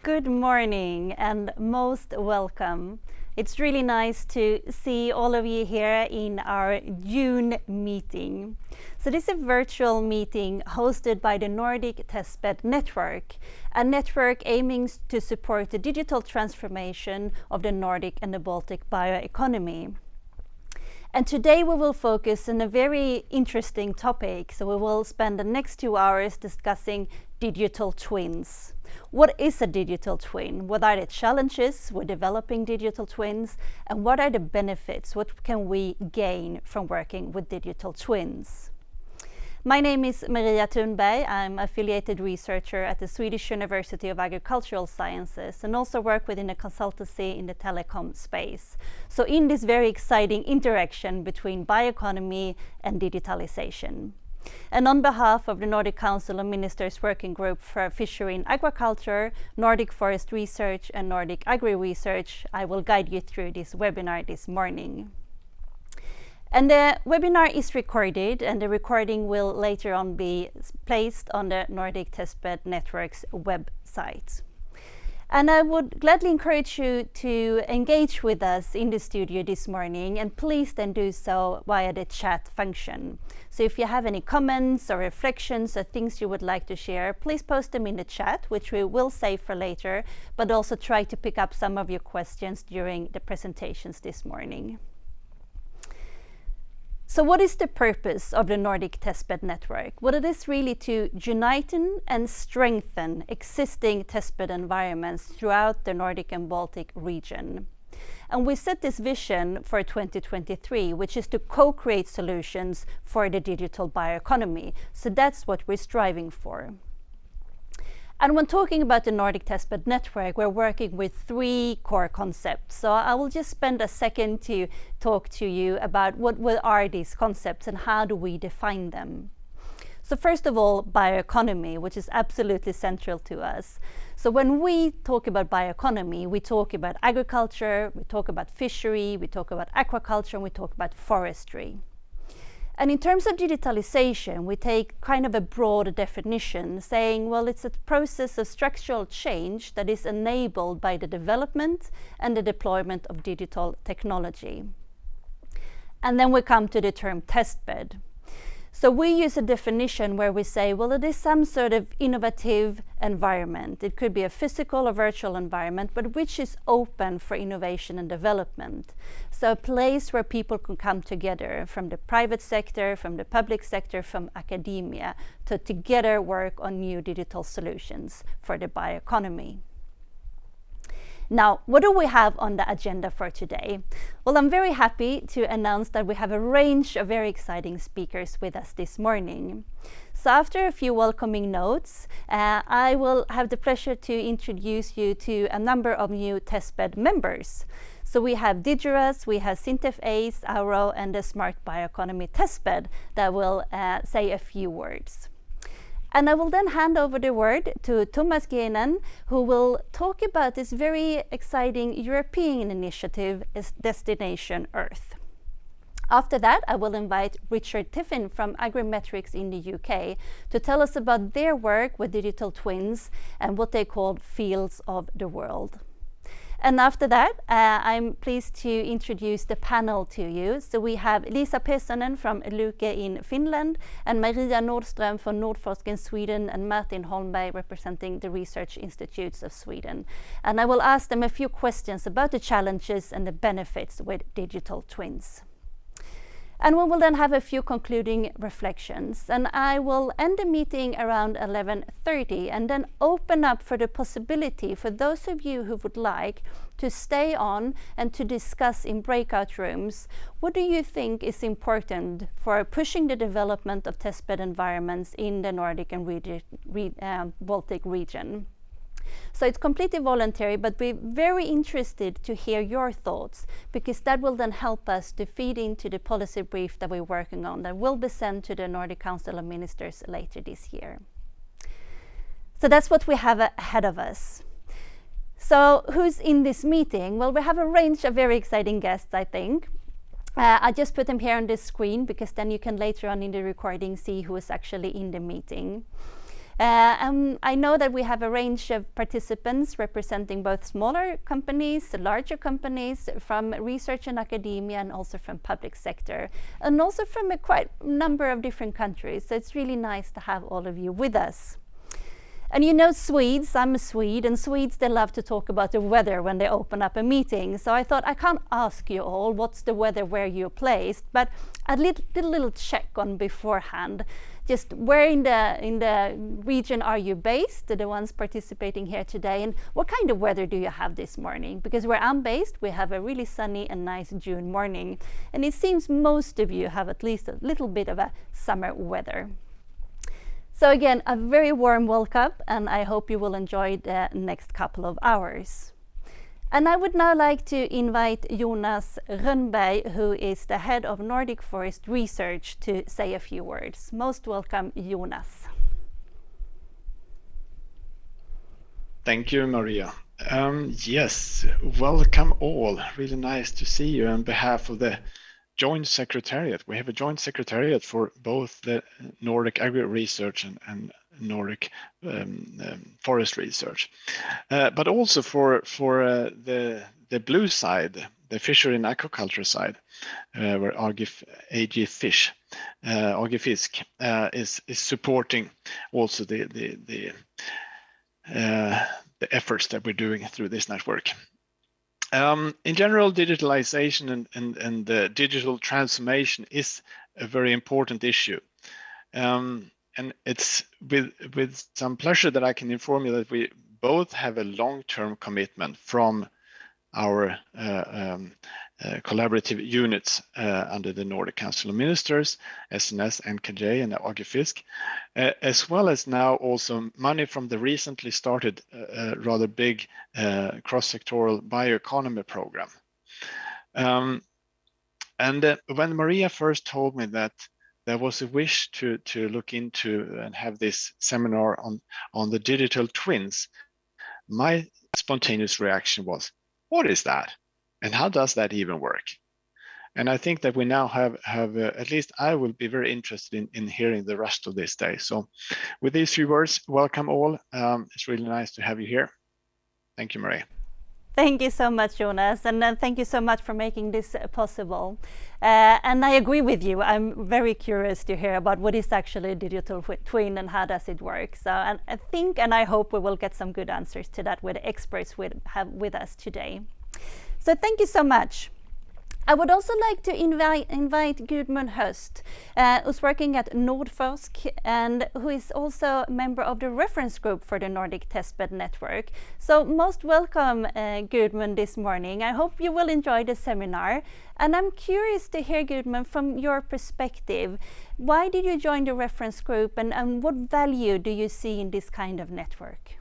Good morning and most welcome. It's really nice to see all of you here in our June meeting. So this is a virtual meeting hosted by the Nordic Testbed Network, a network aiming to support the digital transformation of the Nordic and the Baltic bioeconomy. And today we will focus on a very interesting topic. So we will spend the next 2 hours discussing digital twins. What is a digital twin? What are the challenges with developing digital twins? And what are the benefits? What can we gain from working with digital twins? My name is Maria Thunberg. I'm affiliated researcher at the Swedish University of Agricultural Sciences and also work within a consultancy in the telecom space. So in this very exciting interaction between bioeconomy and digitalization. And on behalf of the Nordic Council of Ministers Working Group for Fishery and Aquaculture, Nordic Forest Research and Nordic Agri-Research, I will guide you through this webinar this morning. And the webinar is recorded, and the recording will later on be placed on the Nordic Testbed Network's website. And I would gladly encourage you to engage with us in the studio this morning, and please then do so via the chat function. So if you have any comments or reflections or things you would like to share, please post them in the chat, which we will save for later, but also try to pick up some of your questions during the presentations this morning. So what is the purpose of the Nordic Testbed Network? Well, it is really to unite and strengthen existing testbed environments throughout the Nordic and Baltic region. And we set this vision for 2023, which is to co-create solutions for the digital bioeconomy. So that's what we're striving for. And when talking about the Nordic Testbed Network, we're working with 3 core concepts. So I will just spend a second to talk to you about what are these concepts and how do we define them. So first of all, bioeconomy, which is absolutely central to us. So when we talk about bioeconomy, we talk about agriculture, we talk about fishery, we talk about aquaculture, and we talk about forestry. And in terms of digitalization, we take kind of a broad definition saying, well, it's a process of structural change that is enabled by the development and the deployment of digital technology. And then we come to the term testbed. So we use a definition where we say, well, it is some sort of innovative environment. It could be a physical or virtual environment, but which is open for innovation and development. So a place where people can come together from the private sector, from the public sector, from academia, to together work on new digital solutions for the bioeconomy. Now, what do we have on the agenda for today? Well, I'm very happy to announce that we have a range of very exciting speakers with us this morning. So after a few welcoming notes, I will have the pleasure to introduce you to a number of new testbed members. So we have DIGIRAS, we have SINTEF ACE, AORO, and the Smart Bioeconomy Testbed that will say a few words. And I will then hand over the word to Geenen, who will talk about this very exciting European initiative, Destination Earth. After that, I will invite Richard Tiffin from Agrimetrics in the UK to tell us about their work with digital twins and what they call fields of the world. And after that, I'm pleased to introduce the panel to you. So we have Lisa Pesonen from Luke in Finland, and Maria Nordström from Nordforsk in Sweden, and Martin Holmberg representing the Research Institutes of Sweden. And I will ask them a few questions about the challenges and the benefits with digital twins. And we will then have a few concluding reflections. And I will end the meeting around 11:30 and then open up for the possibility for those of you who would like to stay on and to discuss in breakout rooms, what do you think is important for pushing the development of testbed environments in the Nordic and Baltic region? So it's completely voluntary, but we're very interested to hear your thoughts, because that will then help us to feed into the policy brief that we're working on that will be sent to the Nordic Council of Ministers later this year. So that's what we have ahead of us. So who's in this meeting? Well, we have a range of very exciting guests, I think. I just put them here on this screen because then you can later on in the recording see who is actually in the meeting. I know that we have a range of participants representing both smaller companies, larger companies, from research and academia, and also from public sector, and also from a quite number of different countries. So it's really nice to have all of you with us. And you know Swedes, I'm a Swede, and Swedes, they love to talk about the weather when they open up a meeting. So I thought I can't ask you all what's the weather where you're placed, but I did a little check on beforehand. Just where in the region are you based, the ones participating here today, and what kind of weather do you have this morning? Because where I'm based, we have a really sunny and nice June morning. And it seems most of you have at least a little bit of a summer weather. So again, a very warm welcome, and I hope you will enjoy the next couple of hours. And I would now like to invite Jonas Rönnberg, who is the head of Nordic Forest Research, to say a few words. Most welcome, Jonas. Thank you, Maria. Yes, welcome all. Really nice to see you on behalf of the Joint Secretariat. We have a joint secretariat for both the Nordic Agri Research and Nordic Forest Research, but also for the blue side, the fishery and aquaculture side, where AG Fish, AG Fisk is supporting also the efforts that we're doing through this network. In general, digitalization and the digital transformation is a very important issue. And it's with some pleasure that I can inform you that we both have a long-term commitment from our collaborative units under the Nordic Council of Ministers, SNS, NKJ, and AG Fisk, as well as now also money from the recently started rather big cross-sectoral bioeconomy program. When Maria first told me that there was a wish to look into and have this seminar on the digital twins, my spontaneous reaction was, what is that? And how does that even work? And I think that we now have at least I will be very interested in hearing the rest of this day. So with these few words, welcome all. It's really nice to have you here. Thank you, Maria. Thank you so much, Jonas, and thank you so much for making this possible. And I agree with you. I'm very curious to hear about what is actually a digital twin and how does it work. So and I think and I hope we will get some good answers to that with the experts we have with us today. So thank you so much. I would also like to invite Gudmund Höst, who's working at Nordforsk and who is also a member of the reference group for the Nordic Testbed Network. So most welcome, Gudmund, this morning. I hope you will enjoy the seminar. And I'm curious to hear, Gudmund, from your perspective, why did you join the reference group and what value do you see in this kind of network?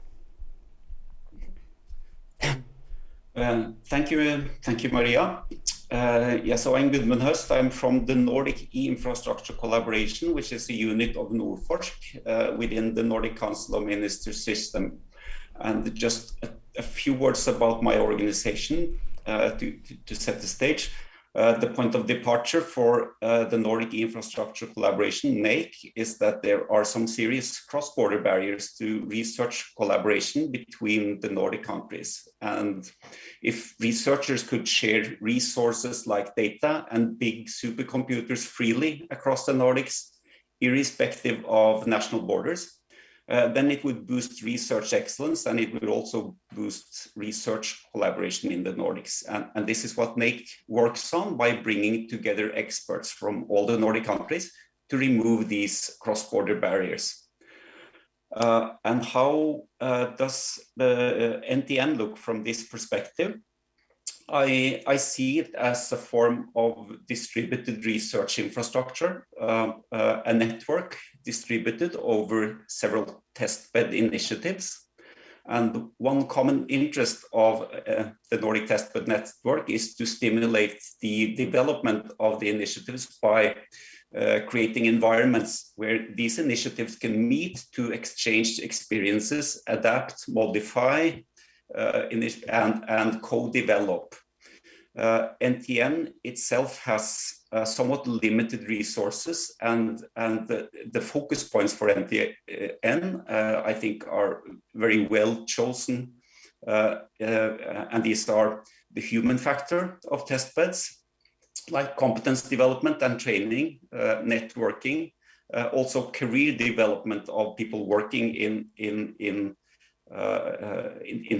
Thank you, Maria. So I'm Gudmund Höst. I'm from the Nordic E-Infrastructure Collaboration, which is a unit of Nordforsk within the Nordic Council of Ministers system. And just a few words about my organization to set the stage. The point of departure for the Nordic E-Infrastructure Collaboration, NAIC, is that there are some serious cross-border barriers to research collaboration between the Nordic countries. And if researchers could share resources like data and big supercomputers freely across the Nordics, irrespective of national borders, then it would boost research excellence and it would also boost research collaboration in the Nordics. And this is what NAIC works on by bringing together experts from all the Nordic countries to remove these cross-border barriers. And how does the NTN look from this perspective? I see it as a form of distributed research infrastructure, a network distributed over several testbed initiatives. And one common interest of the Nordic Testbed Network is to stimulate the development of the initiatives by creating environments where these initiatives can meet to exchange experiences, adapt, modify, and co-develop. NTN itself has somewhat limited resources, and the focus points for NTN, I think, are very well chosen. And these are the human factor of testbeds, like competence development and training, networking, also career development of people working in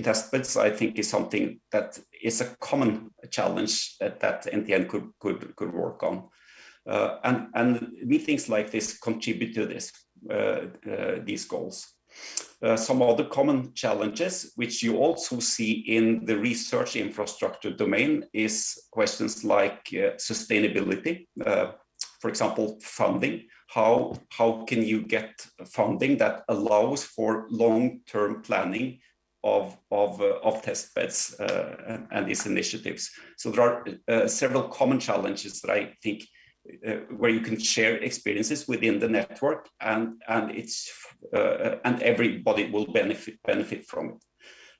testbeds, I think, is something that is a common challenge that NTN could work on. And meetings like this contribute to this, these goals. Some other common challenges, which you also see in the research infrastructure domain, is questions like sustainability. For example, funding. How can you get funding that allows for long-term planning of testbeds and these initiatives? So there are several common challenges that I think where you can share experiences within the network, and everybody will benefit from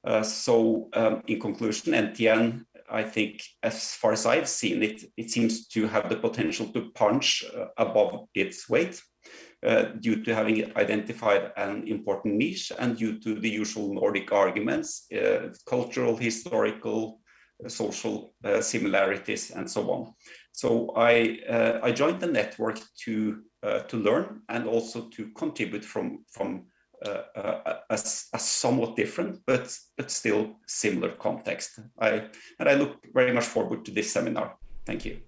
it. So in conclusion, NTN, I think, as far as I've seen it, it seems to have the potential to punch above its weight due to having identified an important niche and due to the usual Nordic arguments, cultural, historical, social similarities, and so on. So I joined the network to learn and also to contribute from a somewhat different but still similar context. And I look very much forward to this seminar. Thank you.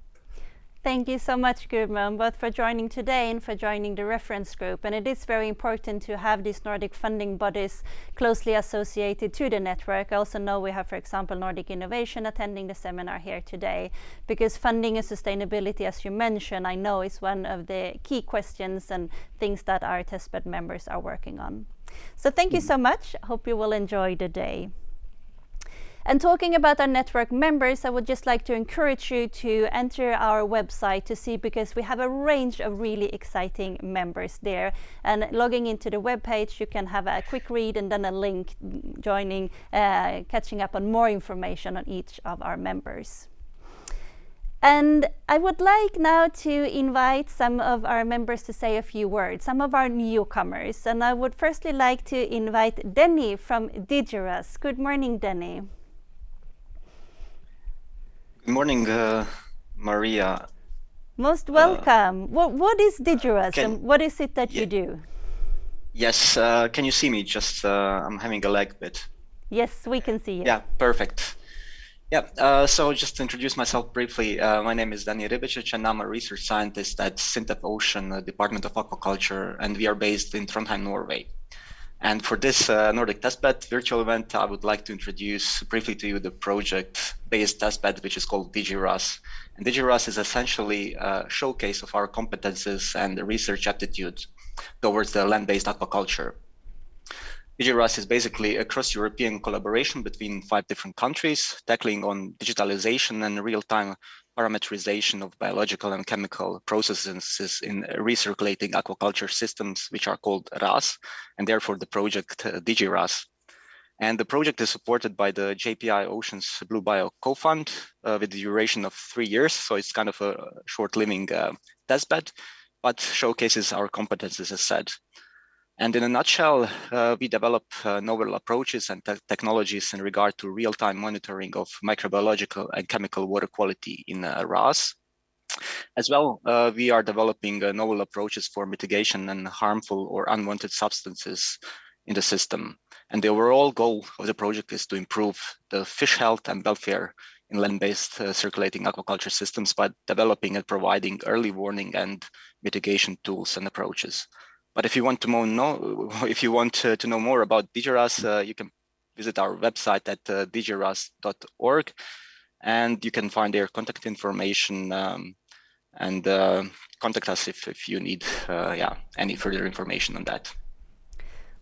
Thank you so much, Gudmund, both for joining today and for joining the reference group. And it is very important to have these Nordic funding bodies closely associated to the network. I also know we have, for example, Nordic Innovation attending the seminar here today, because funding and sustainability, as you mentioned, I know is one of the key questions and things that our testbed members are working on. So thank you so much. Hope you will enjoy the day. And talking about our network members, I would just like to encourage you to enter our website to see, because we have a range of really exciting members there. And logging into the webpage, you can have a quick read and then a link joining, catching up on more information on each of our members. And I would like now to invite some of our members to say a few words, some of our newcomers. And I would firstly like to invite Denny from DIGIRAS. Good morning, Denny. Good morning, Maria. Most welcome. What is DIGIRAS and what is it that you do? Yes, can you see me? Just I'm having a lag bit. Yes, we can see you. Yeah, perfect. Yeah, so just to introduce myself briefly, my name is Dani Ribicic and I'm a research scientist at SINTEF Ocean, Department of Aquaculture, and we are based in Trondheim, Norway. And for this Nordic Testbed virtual event, I would like to introduce briefly to you the project-based testbed, which is called DIGIRAS. And DIGIRAS is essentially a showcase of our competences and research aptitude towards the land-based aquaculture. DIGIRAS is basically a cross-European collaboration between 5 different countries, tackling on digitalization and real-time parameterization of biological and chemical processes in recirculating aquaculture systems, which are called RAS, and therefore the project DIGIRAS. And the project is supported by the JPI Oceans Blue Bio Co-Fund with the duration of 3 years. So it's kind of a short-living testbed, but showcases our competences, as said. And in a nutshell, we develop novel approaches and technologies in regard to real-time monitoring of microbiological and chemical water quality in RAS. As well, we are developing novel approaches for mitigation and harmful or unwanted substances in the system. And the overall goal of the project is to improve the fish health and welfare in land-based circulating aquaculture systems by developing and providing early warning and mitigation tools and approaches. But if you want to know more about DIGIRAS, you can visit our website at digiras.org, and you can find their contact information and contact us if you need any further information on that.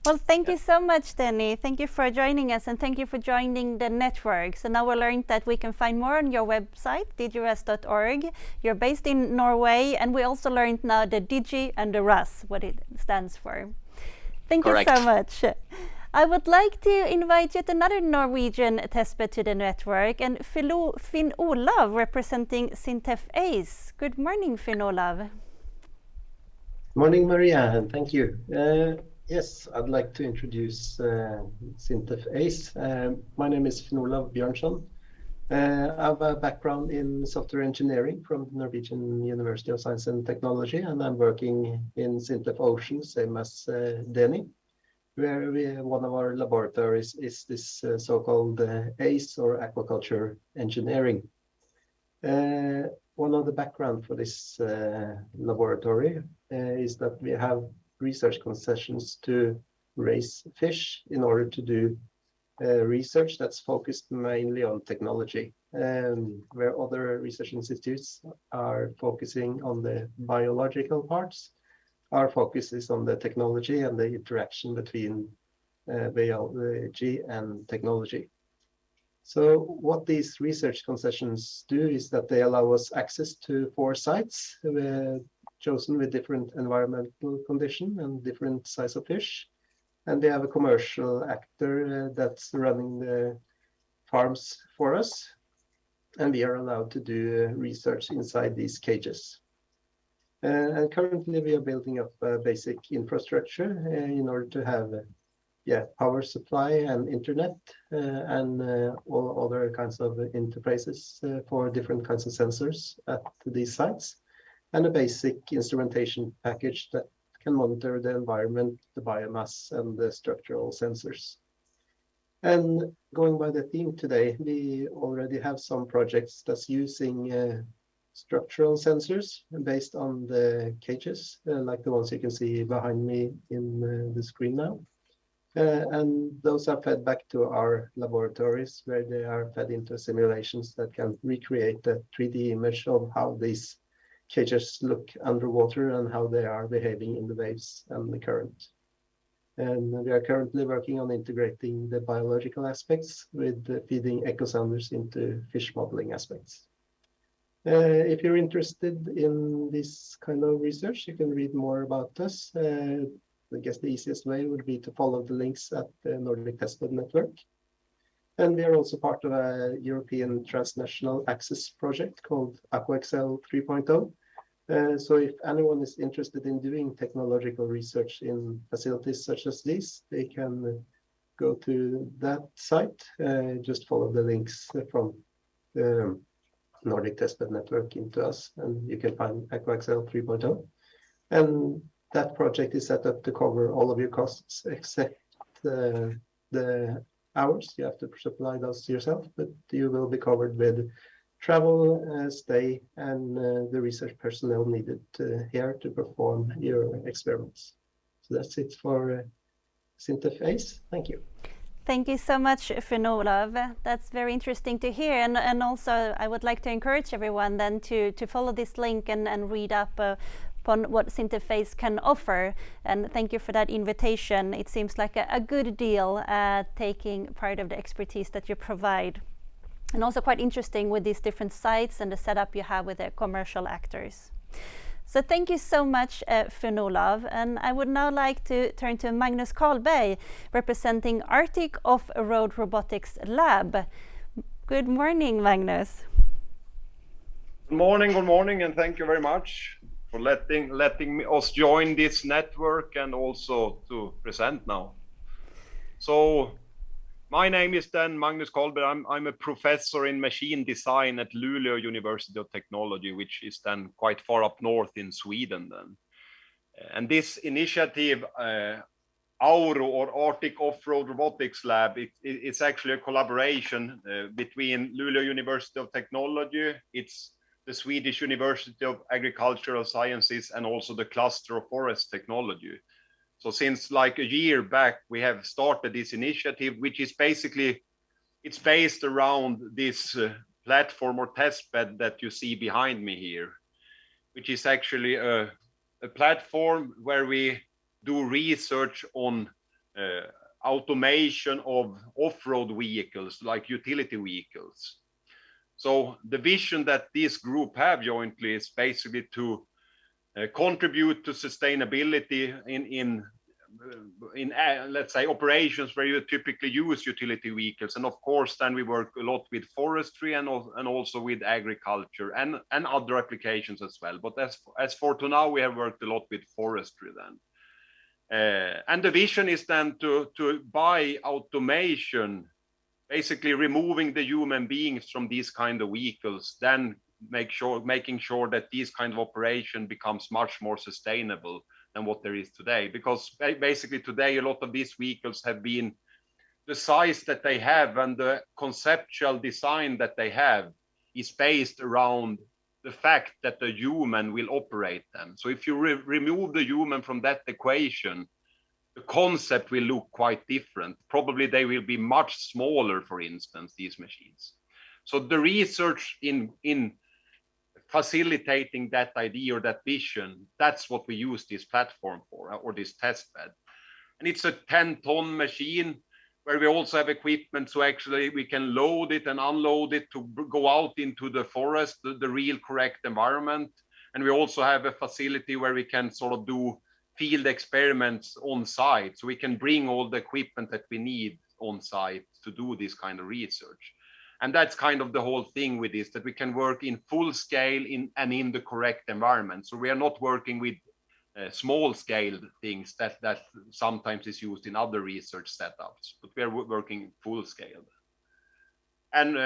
Well, thank you so much, Denny. Thank you for joining us, and thank you for joining the network. So now we learned that we can find more on your website, digiras.org. You're based in Norway, and we also learned now the Digi and the RAS, what it stands for. Thank Correct. you so much. I would like to invite yet another Norwegian testbed to the network, and Finn Olav representing SINTEF ACE. Good morning, Finn Olav. Morning, Maria, and thank you. Yes, I'd like to introduce SINTEF ACE. My name is Finn Olav Bjørnson. I have a background in software engineering from the Norwegian University of Science and Technology, and I'm working in SINTEF Ocean, same as Deni, where one of our laboratories is this so-called ACE, or aquaculture engineering. One of the background for this laboratory is that we have research concessions to raise fish in order to do research that's focused mainly on technology, where other research institutes are focusing on the biological parts. Our focus is on the technology and the interaction between biology and technology. So what these research concessions do is that they allow us access to 4 sites chosen with different environmental condition and different size of fish. And they have a commercial actor that's running the farms for us. And we are allowed to do research inside these cages. And currently we are building up a basic infrastructure in order to have power supply and internet and all other kinds of interfaces for different kinds of sensors at these sites, and a basic instrumentation package that can monitor the environment, the biomass, and the structural sensors. And going by the theme today, we already have some projects that's using structural sensors based on the cages, like the ones you can see behind me in the screen now. And those are fed back to our laboratories, where they are fed into simulations that can recreate a 3D image of how these cages look underwater and how they are behaving in the waves and the current. And we are currently working on integrating the biological aspects with feeding echo sounders into fish modeling aspects. If you're interested in this kind of research, you can read more about us. I guess the easiest way would be to follow the links at the Nordic Testbed Network. And we are also part of a European transnational access project called AquaXL 3.0. So if anyone is interested in doing technological research in facilities such as these, they can go to that site, just follow the links from the Nordic Testbed Network into us, and you can find AquaXL 3.0. And that project is set up to cover all of your costs except the hours. You have to supply those yourself, but you will be covered with travel, stay, and the research personnel needed here to perform your experiments. So that's it for SINTEF ACE. Thank you. Thank you so much, Finn Olav. That's very interesting to hear. And also, I would like to encourage everyone then to follow this link and read up upon what SINTEF ACE can offer. And thank you for that invitation. It seems like a good deal taking part of the expertise that you provide. And also quite interesting with these different sites and the setup you have with the commercial actors. So thank you so much, Finn Olav. And I would now like to turn to Magnus Karlberg, representing Arctic Off-Road Robotics Lab. Good morning, Magnus. Good morning, and thank you very much for letting us join this network and also to present now. So my name is then Magnus Karlberg. I'm a professor in machine design at Luleå University of Technology, which is then quite far up north in Sweden then. And this initiative, AORO, or Arctic Off-Road Robotics Lab, it's actually a collaboration between Luleå University of Technology, it's the Swedish University of Agricultural Sciences, and also the Cluster of Forest Technology. So since like a year back, we have started this initiative, which is basically, it's based around this platform or testbed that you see behind me here, which is actually a platform where we do research on automation of off-road vehicles, like utility vehicles. So the vision that this group have jointly is basically to contribute to sustainability in let's say operations where you typically use utility vehicles, and of course then we work a lot with forestry and also with agriculture and other applications as well. But as for to now, we have worked a lot with forestry then. And the vision is then to by automation, basically removing the human beings from these kind of vehicles, then making sure that these kind of operation becomes much more sustainable than what there is today. Because basically today, a lot of these vehicles have been the size that they have and the conceptual design that they have is based around the fact that the human will operate them. So if you remove the human from that equation, the concept will look quite different. Probably they will be much smaller, for instance, these machines. So the research in facilitating that idea or that vision, that's what we use this platform for, or this test bed. And it's a 10-ton machine where we also have equipment, so actually we can load it and unload it to go out into the forest, the real correct environment. And we also have a facility where we can sort of do field experiments on site, so we can bring all the equipment that we need on site to do this kind of research. And that's kind of the whole thing with this, that we can work in full scale and in the correct environment. So we are not working with small scale things that sometimes is used in other research setups, but we are working full scale. And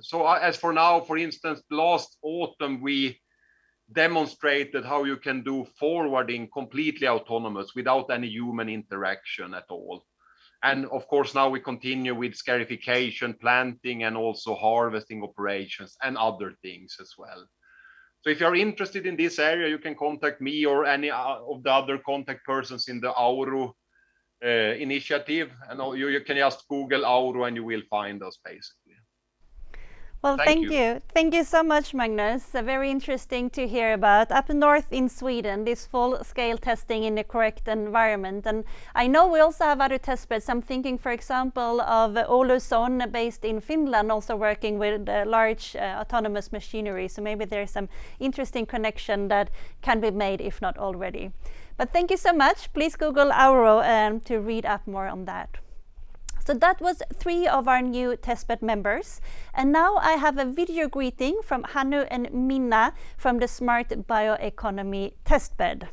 so as for now, for instance, last autumn, we demonstrated how you can do forwarding completely autonomous without any human interaction at all. And of course, now we continue with scarification, planting, and also harvesting operations and other things as well. So if you're interested in this area, you can contact me or any of the other contact persons in the AORO initiative. And you can just Google AORO and you will find us basically. Well, thank you. Thank you so much, Magnus. Very interesting to hear about up north in Sweden, this full-scale testing in the correct environment. And I know we also have other test beds. I'm thinking, for example, of Ouluson, based in Finland, also working with large autonomous machinery. So maybe there's some interesting connection that can be made, if not already. But thank you so much. Please Google AORO to read up more on that. So that was 3 of our new testbed members. And now I have a video greeting from Hannu and Minna from the Smart Bioeconomy Testbed.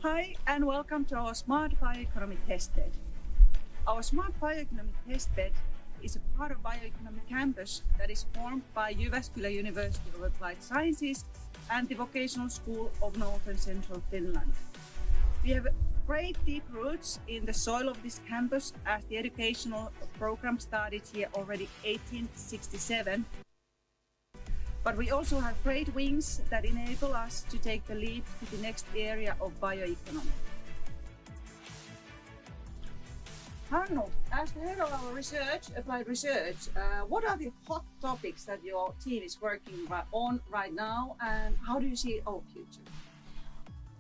Hi and welcome to our Smart Bioeconomy Testbed. Our Smart Bioeconomy Testbed is a part of Bioeconomy Campus that is formed by Jyväskylä University of Applied Sciences and the Vocational School of North and Central Finland. We have great deep roots in the soil of this campus, as the educational program started here already 1867. But we also have great wings that enable us to take the leap to the next area of bioeconomy. Hannu, as the head of our applied research, what are the hot topics that your team is working on right now, and how do you see our future?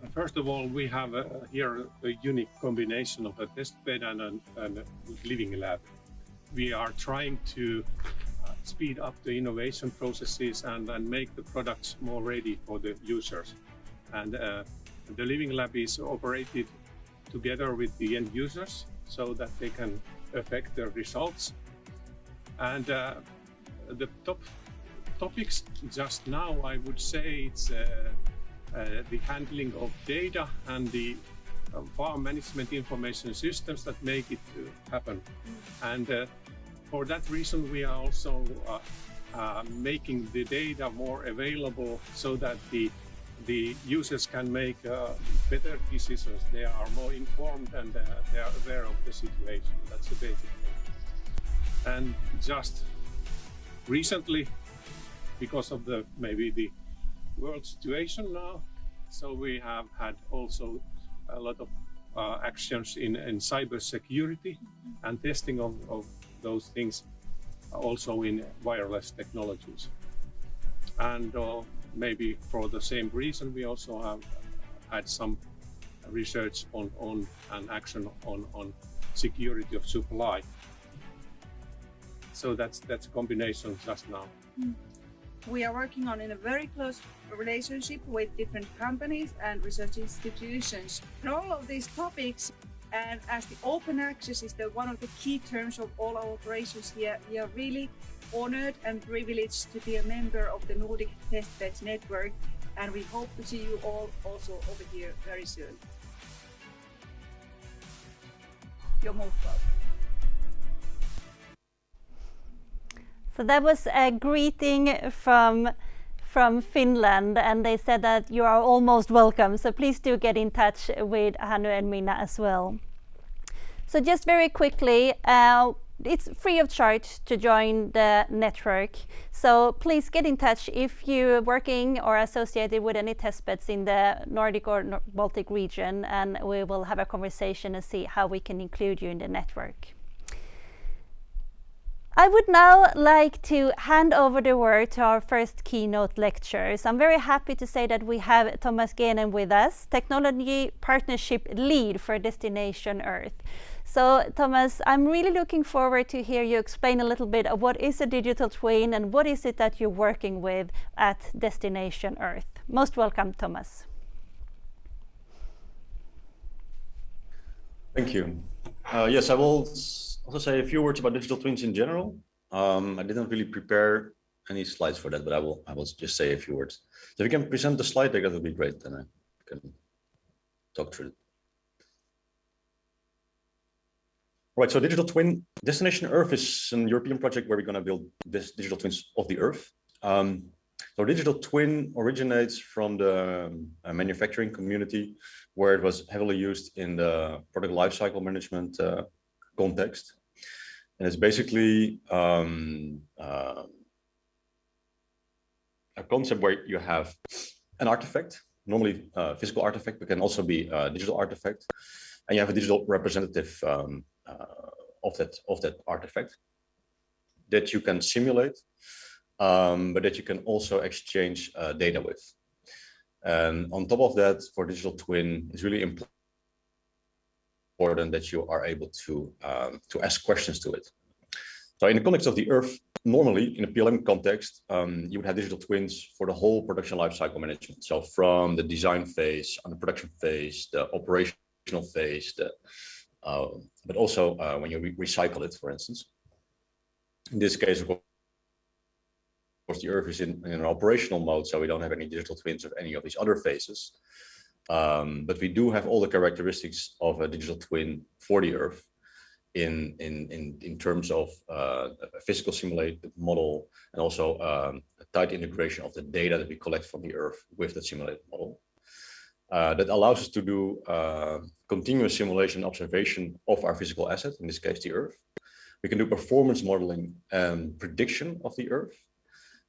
First of all, we have here a unique combination of a testbed and a living lab. We are trying to speed up the innovation processes and make the products more ready for the users. And the living lab is operated together with the end users, so that they can affect their results. And the top topics just now, I would say it's the handling of data and the farm management information systems that make it happen. And for that reason, we are also making the data more available so that the users can make better decisions. They are more informed and they are aware of the situation. That's the basic thing. And just recently, because of maybe the world situation now, so we have had also a lot of actions in cyber security and testing of those things, also in wireless technologies. And maybe for the same reason, we also have had some research on and action on security of supply. So that's a combination just now. We are working on in a very close relationship with different companies and research institutions. And all of these topics, and as the open access is one of the key terms of all our operations here, we are really honored and privileged to be a member of the Nordic Testbed Network, and we hope to see you all also over here very soon. You're most welcome. So that was a greeting from Finland, and they said that you are almost welcome. So please do get in touch with Hannu and Minna as well. So just very quickly, it's free of charge to join the network. So please get in touch if you're working or associated with any testbeds in the Nordic or Baltic region, and we will have a conversation and see how we can include you in the network. I would now like to hand over the word to our first keynote lecturers. I'm very happy to say that we have Thomas Geenen with us, Technology Partnership Lead for Destination Earth. So Thomas, I'm really looking forward to hear you explain a little bit of what is a digital twin and what is it that you're working with at Destination Earth. Most welcome, Thomas. Thank you. Yes, I will also say a few words about digital twins in general. I didn't really prepare any slides for that, but I will just say a few words. So if you can present the slide deck, that would be great, then I can talk through it. Right, so digital twin, Destination Earth is an European project where we're going to build this digital twins of the Earth. So digital twin originates from the manufacturing community, where it was heavily used in the product lifecycle management context. And it's basically a concept where you have an artifact, normally a physical artifact, but can also be a digital artifact. And you have a digital representative of that artifact that you can simulate, but that you can also exchange data with. And on top of that, for digital twin, it's really important that you are able to ask questions to it. So in the context of the Earth, normally in a PLM context, you would have digital twins for the whole production lifecycle management. So from the design phase, on the production phase, the operational phase, but also when you recycle it, for instance. In this case, of course, the Earth is in an operational mode, so we don't have any digital twins of any of these other phases. But we do have all the characteristics of a digital twin for the Earth in terms of a physical simulated model, and also a tight integration of the data that we collect from the Earth with the simulated model. That allows us to do continuous simulation observation of our physical asset, in this case, the Earth. We can do performance modeling and prediction of the Earth.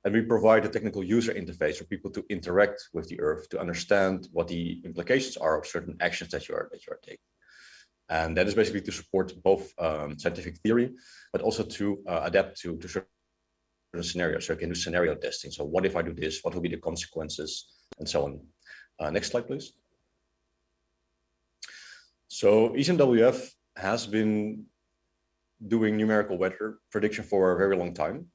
And we provide a technical user interface for people to interact with the Earth, to understand what the implications are of certain actions that you are taking. And that is basically to support both scientific theory, but also to adapt to certain scenarios. So you can do scenario testing. So what if I do this? What will be the consequences? And so on. Next slide, please. So ECMWF has been doing numerical weather prediction for a very long time.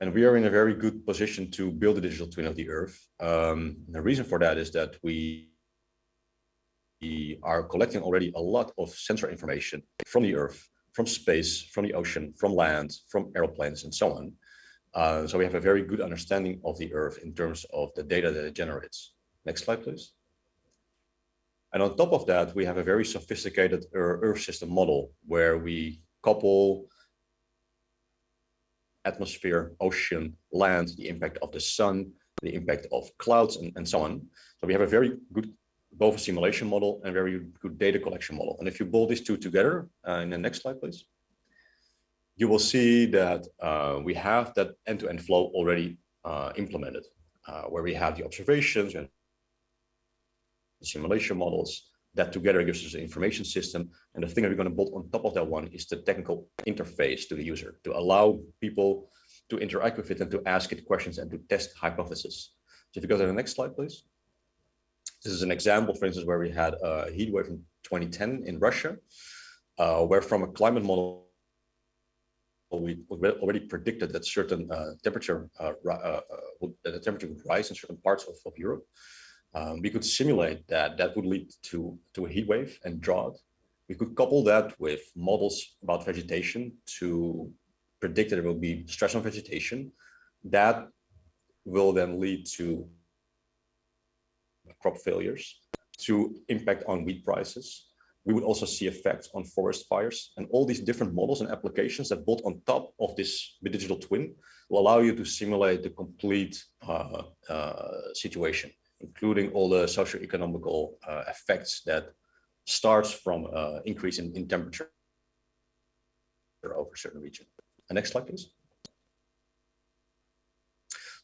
And we are in a very good position to build a digital twin of the Earth. The reason for that is that we are collecting already a lot of sensor information from the Earth, from space, from the ocean, from land, from airplanes, and so on. So we have a very good understanding of the Earth in terms of the data that it generates. Next slide, please. And on top of that, we have a very sophisticated Earth system model where we couple atmosphere, ocean, land, the impact of the sun, the impact of clouds, and so on. So we have a very good both a simulation model and very good data collection model. And if you boil these two together, in the next slide, please, you will see that we have that end-to-end flow already implemented, where we have the observations and the simulation models. That together gives us an information system. And the thing that we're going to build on top of that one is the technical interface to the user, to allow people to interact with it and to ask it questions and to test hypotheses. So if you go to the next slide, please. This is an example, for instance, where we had a heat wave in 2010 in Russia, where from a climate model we already predicted that certain temperature would rise in certain parts of Europe. We could simulate that would lead to a heat wave and drought. We could couple that with models about vegetation to predict that there will be stress on vegetation. That will then lead to crop failures, to impact on wheat prices. We would also see effects on forest fires, and all these different models and applications that built on top of this digital twin will allow you to simulate the complete situation, including all the socio-economical effects that starts from increase in temperature over a certain region. Next slide, please.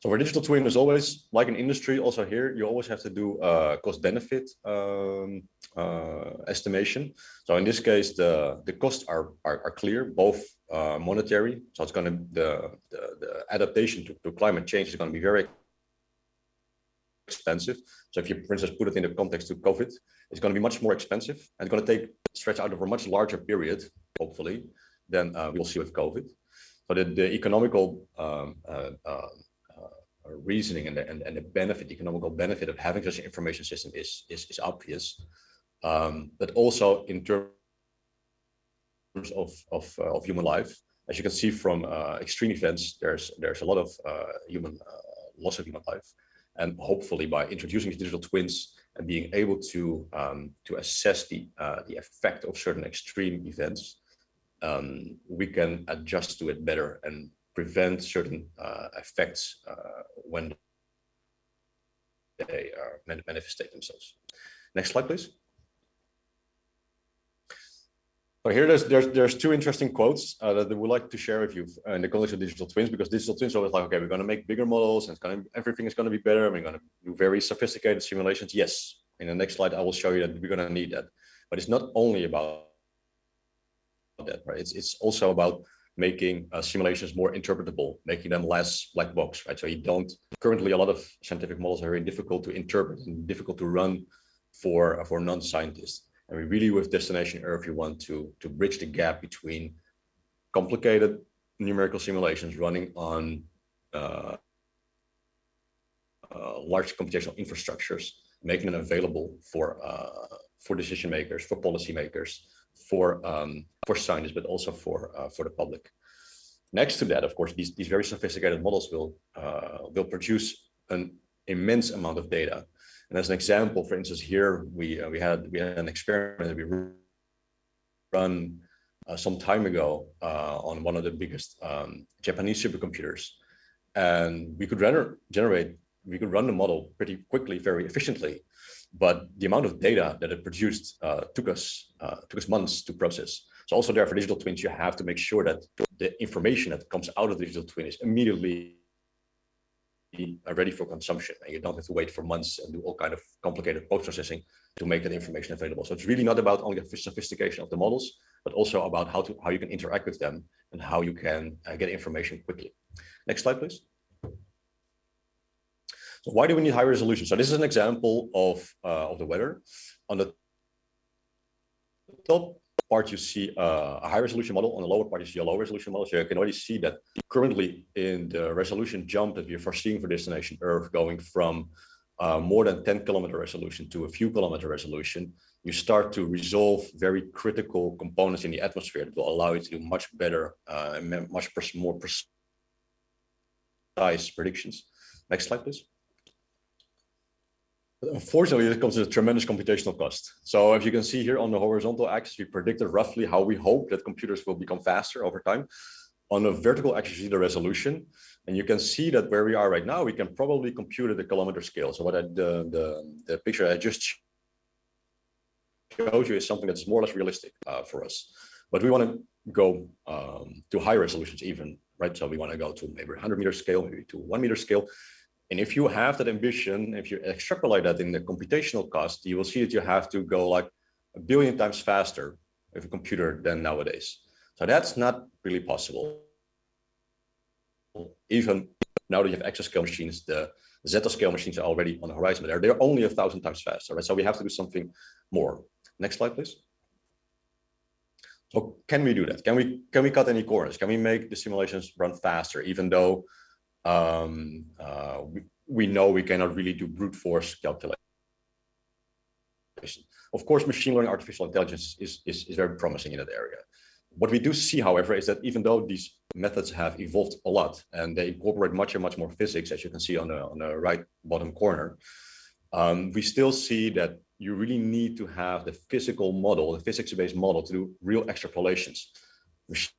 So for digital twin, there's always, like in industry, also here, you always have to do cost-benefit estimation. So in this case, the costs are clear, both monetary. So it's going to the adaptation to climate change is going to be very expensive. So if you, for instance, put it in the context to COVID, it's going to be much more expensive and it's going to stretch out over a much larger period, hopefully, than we'll see with COVID. So the economical reasoning and the benefit, the economical benefit of having such an information system is obvious, but also in terms of human life, as you can see from extreme events, there's a lot of loss of human life, and hopefully by introducing these digital twins and being able to assess the effect of certain extreme events, we can adjust to it better and prevent certain effects when they manifestate themselves. Next slide, please. So here there's two interesting quotes that I would like to share with you in the context of digital twins, because digital twins are always like, okay, we're going to make bigger models and everything is going to be better. We're going to do very sophisticated simulations. Yes, in the next slide I will show you that we're going to need that, but it's not only about that, right? It's also about making simulations more interpretable, making them less black box, right? So you don't, currently a lot of scientific models are very difficult to interpret and difficult to run for non-scientists. And we really, with Destination Earth, we want to bridge the gap between complicated numerical simulations running on large computational infrastructures, making them available for decision makers, for policy makers, for scientists, but also for the public. Next to that, of course, these very sophisticated models will produce an immense amount of data. And as an example, for instance, here we had an experiment that we run some time ago on one of the biggest Japanese supercomputers, and we could run the model pretty quickly, very efficiently. But the amount of data that it produced took us months to process. So also there for digital twins, you have to make sure that the information that comes out of the digital twin is immediately ready for consumption, and you don't have to wait for months and do all kind of complicated post-processing to make that information available. So it's really not about only the sophistication of the models, but also about how you can interact with them and how you can get information quickly. Next slide, please. So why do we need high resolution? So this is an example of the weather. On the top part, you see a high resolution model. On the lower part, you see a low resolution model. So you can already see that currently in the resolution jump that we're foreseeing for Destination Earth, going from more than 10-kilometer resolution to a few kilometer resolution, you start to resolve very critical components in the atmosphere that will allow you to do much better, much more precise predictions. Next slide, please. Unfortunately, it comes with a tremendous computational cost. So if you can see here on the horizontal axis, we predicted roughly how we hope that computers will become faster over time. On the vertical axis, you see the resolution, and you can see that where we are right now, we can probably compute at the kilometer scale. So what the picture I just showed you is something that's more or less realistic for us. But we want to go to high resolutions even, right? So we want to go to maybe 100-meter scale, maybe to 1-meter scale. And if you have that ambition, if you extrapolate that in the computational cost, you will see that you have to go like 1 billion times faster with a computer than nowadays. So that's not really possible. Even now that you have exascale machines, the zettascale machines are already on the horizon, but they're only 1,000 times faster, right? So we have to do something more. Next slide, please. So can we do that? Can we cut any corners? Can we make the simulations run faster, even though we know we cannot really do brute force calculation? Of course, machine learning, artificial intelligence is very promising in that area. What we do see, however, is that even though these methods have evolved a lot and they incorporate much more physics, as you can see on the right bottom corner, we still see that you really need to have the physical model, the physics-based model, to do real extrapolations. Machine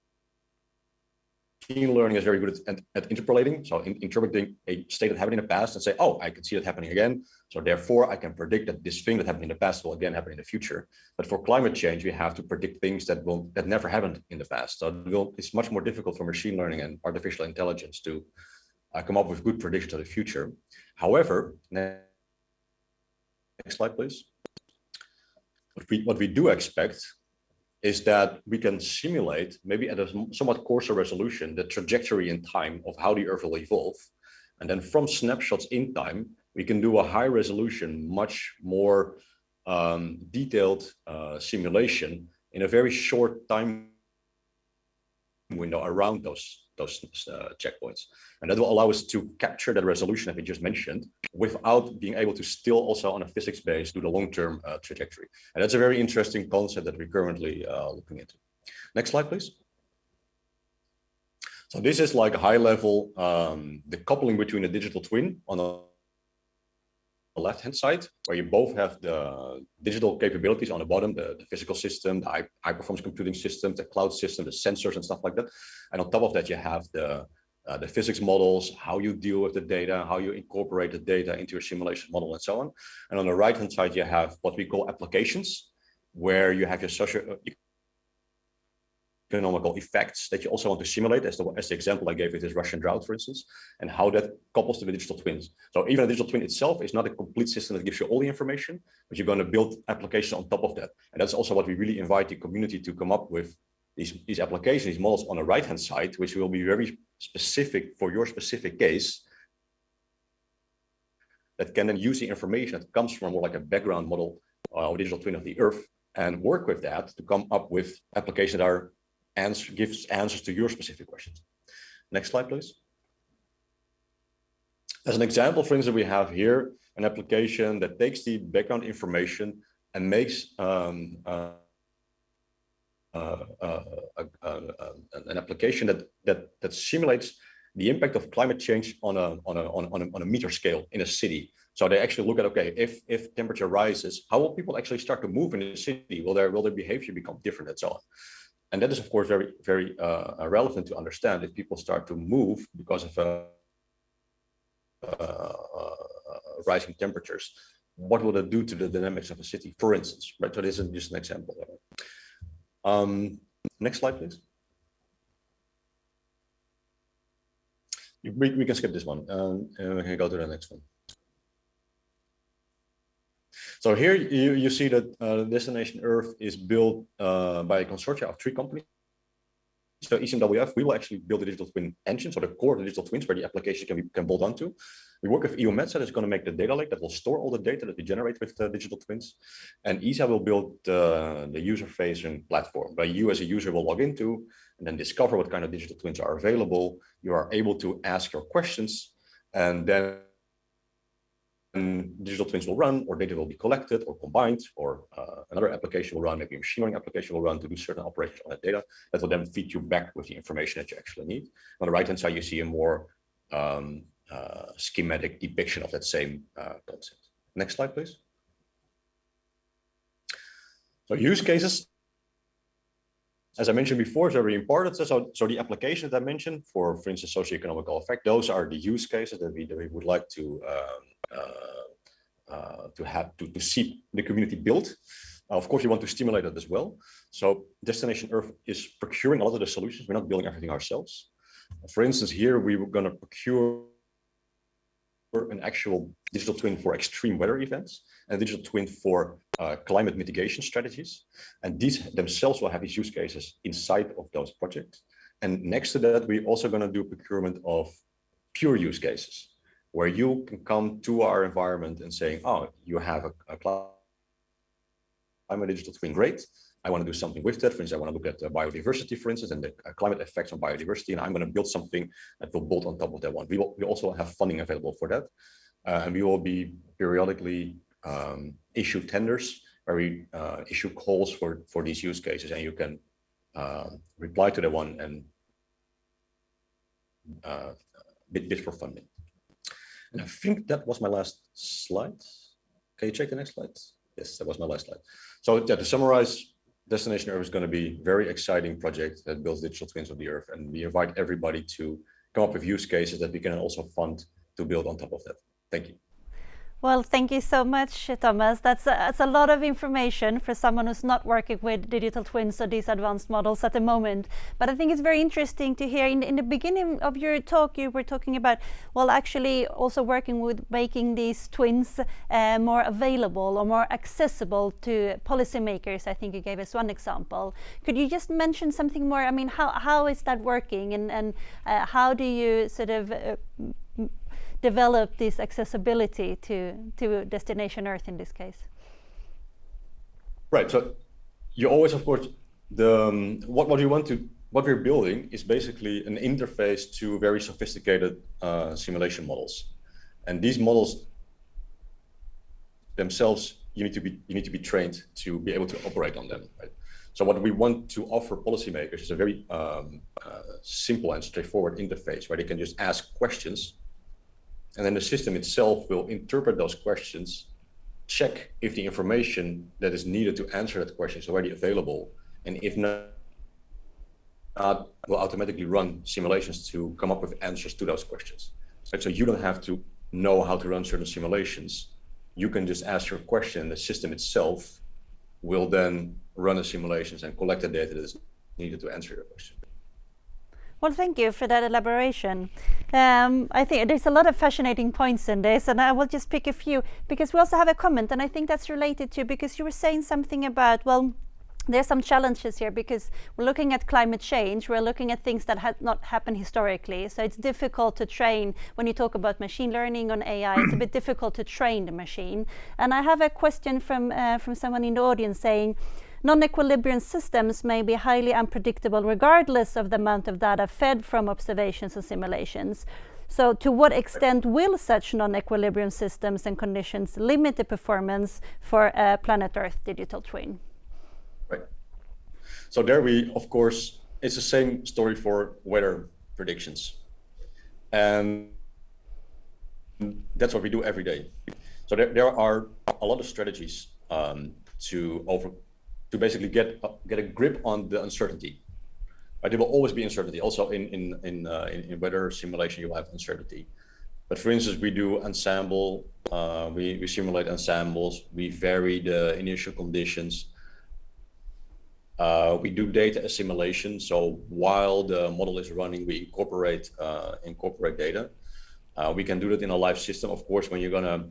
learning is very good at interpolating, so interpreting a state that happened in the past and say, oh, I can see it happening again, so therefore I can predict that this thing that happened in the past will again happen in the future. But for climate change, we have to predict things that never happened in the past. So it's much more difficult for machine learning and artificial intelligence to come up with good predictions of the future. However, next slide, please. What we do expect is that we can simulate, maybe at a somewhat coarser resolution, the trajectory in time of how the Earth will evolve. And then from snapshots in time, we can do a high resolution, much more detailed simulation in a very short time window around those checkpoints. And that will allow us to capture that resolution that we just mentioned without being able to still also on a physics base do the long-term trajectory. And that's a very interesting concept that we're currently looking into. Next slide, please. So this is like high level, the coupling between a digital twin on the left-hand side, where you both have the digital capabilities on the bottom, the physical system, the high-performance computing system, the cloud system, the sensors and stuff like that. And on top of that, you have the physics models, how you deal with the data, how you incorporate the data into your simulation model and so on. And on the right-hand side, you have what we call applications, where you have your socio-economical effects that you also want to simulate, as the example I gave with this Russian drought, for instance, and how that couples to the digital twins. So even a digital twin itself is not a complete system that gives you all the information, but you're going to build applications on top of that. And that's also what we really invite the community to come up with, these applications, these models on the right-hand side, which will be very specific for your specific case, that can then use the information that comes from more like a background model or digital twin of the Earth, and work with that to come up with applications that are gives answers to your specific questions. Next slide, please. As an example, for instance, we have here an application that takes the background information and makes an application that simulates the impact of climate change on a meter scale in a city. So they actually look at, okay, if temperature rises, how will people actually start to move in the city? Will their behavior become different and so on? And that is, of course, very, very relevant to understand. If people start to move because of rising temperatures, what will it do to the dynamics of a city, for instance, right? So this is just an example. Next slide, please. We can skip this one, and we can go to the next one. So here you see that Destination Earth is built by a consortium of 3 companies. So ECMWF, we will actually build a digital twin engine, so the core of the digital twins where the application can bolt onto. We work with EUMETSA, that's going to make the data lake that will store all the data that we generate with the digital twins. And ESA will build the user-facing platform where you as a user will log into and then discover what kind of digital twins are available. You are able to ask your questions, and then digital twins will run, or data will be collected or combined, or another application will run, maybe a machine learning application will run to do certain operations on that data that will then feed you back with the information that you actually need. On the right-hand side, you see a more schematic depiction of that same concept. Next slide, please. So use cases, as I mentioned before, is very important. So the applications that I mentioned for instance, socio-economical effect, those are the use cases that we would like to see the community build. Of course, we want to stimulate that as well. So Destination Earth is procuring a lot of the solutions. We're not building everything ourselves. For instance, here we were going to procure an actual digital twin for extreme weather events and a digital twin for climate mitigation strategies. And these themselves will have these use cases inside of those projects. And next to that, we're also going to do procurement of pure use cases, where you can come to our environment and saying, oh, you have a climate digital twin, great. I want to do something with that. For instance, I want to look at biodiversity, for instance, and the climate effects on biodiversity, and I'm going to build something that will build on top of that one. We also have funding available for that, and we will be periodically issue tenders where we issue calls for these use cases, and you can reply to the one and bid for funding. And I think that was my last slide. Can you check the next slide? Yes, that was my last slide. So yeah, to summarize, Destination Earth is going to be a very exciting project that builds digital twins of the Earth, and we invite everybody to come up with use cases that we can also fund to build on top of that. Thank you. Well, thank you so much, Thomas. That's a lot of information for someone who's not working with digital twins or these advanced models at the moment. But I think it's very interesting to hear in the beginning of your talk, you were talking about, well, actually also working with making these twins more available or more accessible to policymakers. I think you gave us one example. Could you just mention something more? I mean, how is that working, and how do you sort of develop this accessibility to Destination Earth in this case? Right. So you always, of course, what we're building is basically an interface to very sophisticated simulation models, and these models themselves you need to be trained to be able to operate on them. Right? So what we want to offer policymakers is a very simple and straightforward interface where they can just ask questions, and then the system itself will interpret those questions, check if the information that is needed to answer that question is already available, and if not, will automatically run simulations to come up with answers to those questions. Right? So you don't have to know how to run certain simulations. You can just ask your question, the system itself will then run the simulations and collect the data that is needed to answer your question. Well, thank you for that elaboration. I think there's a lot of fascinating points in this, and I will just pick a few, because we also have a comment, and I think that's related to, because you were saying something about, well, there's some challenges here because we're looking at climate change, we're looking at things that had not happened historically, so it's difficult to train. When you talk about machine learning on AI, it's a bit difficult to train the machine. And I have a question from someone in the audience saying, non-equilibrium systems may be highly unpredictable regardless of the amount of data fed from observations and simulations. So to what extent will such non-equilibrium systems and conditions limit the performance for a planet Earth digital twin? Right. So there of course, it's the same story for weather predictions. And that's what we do every day. So there are a lot of strategies to basically get a grip on the uncertainty. There will always be uncertainty. Also in weather simulation, you will have uncertainty. But for instance, we do ensemble, we simulate ensembles, we vary the initial conditions. We do data assimilation. So while the model is running, we incorporate data. We can do that in a live system. Of course, when you're gonna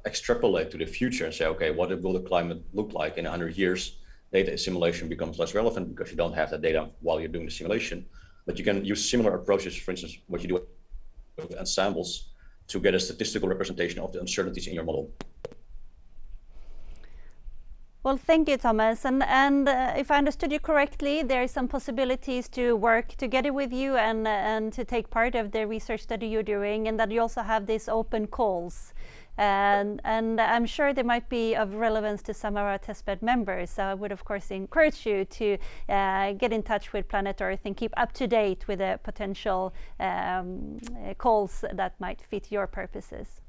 extrapolate to the future and say, okay, what will the climate look like in 100 years? Data assimilation becomes less relevant because you don't have that data while you're doing the simulation. But you can use similar approaches, for instance, what you do with ensembles to get a statistical representation of the uncertainties in your model. Well, thank you, Thomas. And if I understood you correctly, there are some possibilities to work together with you and to take part of the research study you're doing, and that you also have these open calls. And I'm sure they might be of relevance to some of our testbed members. So I would, of course, encourage you to get in touch with Planet Earth and keep up to date with the potential calls that might fit your purposes.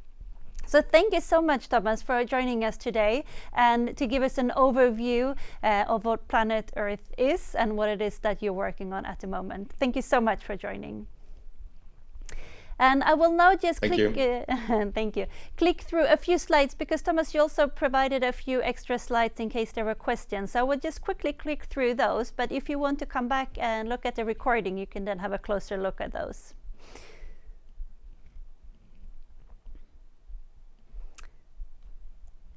So thank you so much, Thomas, for joining us today and to give us an overview of what Planet Earth is and what it is that you're working on at the moment. Thank you so much for joining. And I will now just thank you. Click through a few slides, because Thomas, you also provided a few extra slides in case there were questions. So I will just quickly click through those, but if you want to come back and look at the recording, you can then have a closer look at those.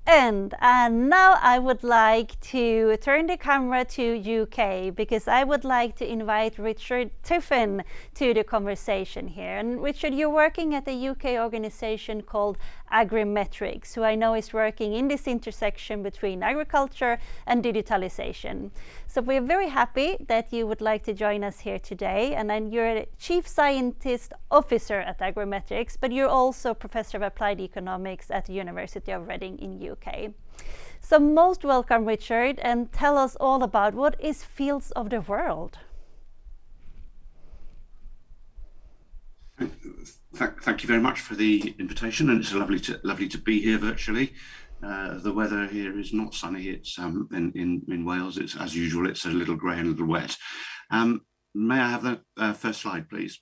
end. And now I would like to turn the camera to UK, because I would like to invite Richard Tiffin to the conversation here. And Richard, you're working at a UK organization called Agrimetrics, who I know is working in this intersection between agriculture and digitalization. So we're very happy that you would like to join us here today. And then you're a Chief Scientist Officer at Agrimetrics, but you're also Professor of Applied Economics at the University of Reading in UK. So most welcome, Richard, and tell us all about what is Fields of the World. Thank you very much for the invitation, and it's lovely to be here virtually. The weather here is not sunny. It's in Wales. It's as usual. It's a little grey and a little wet. May I have the first slide, please?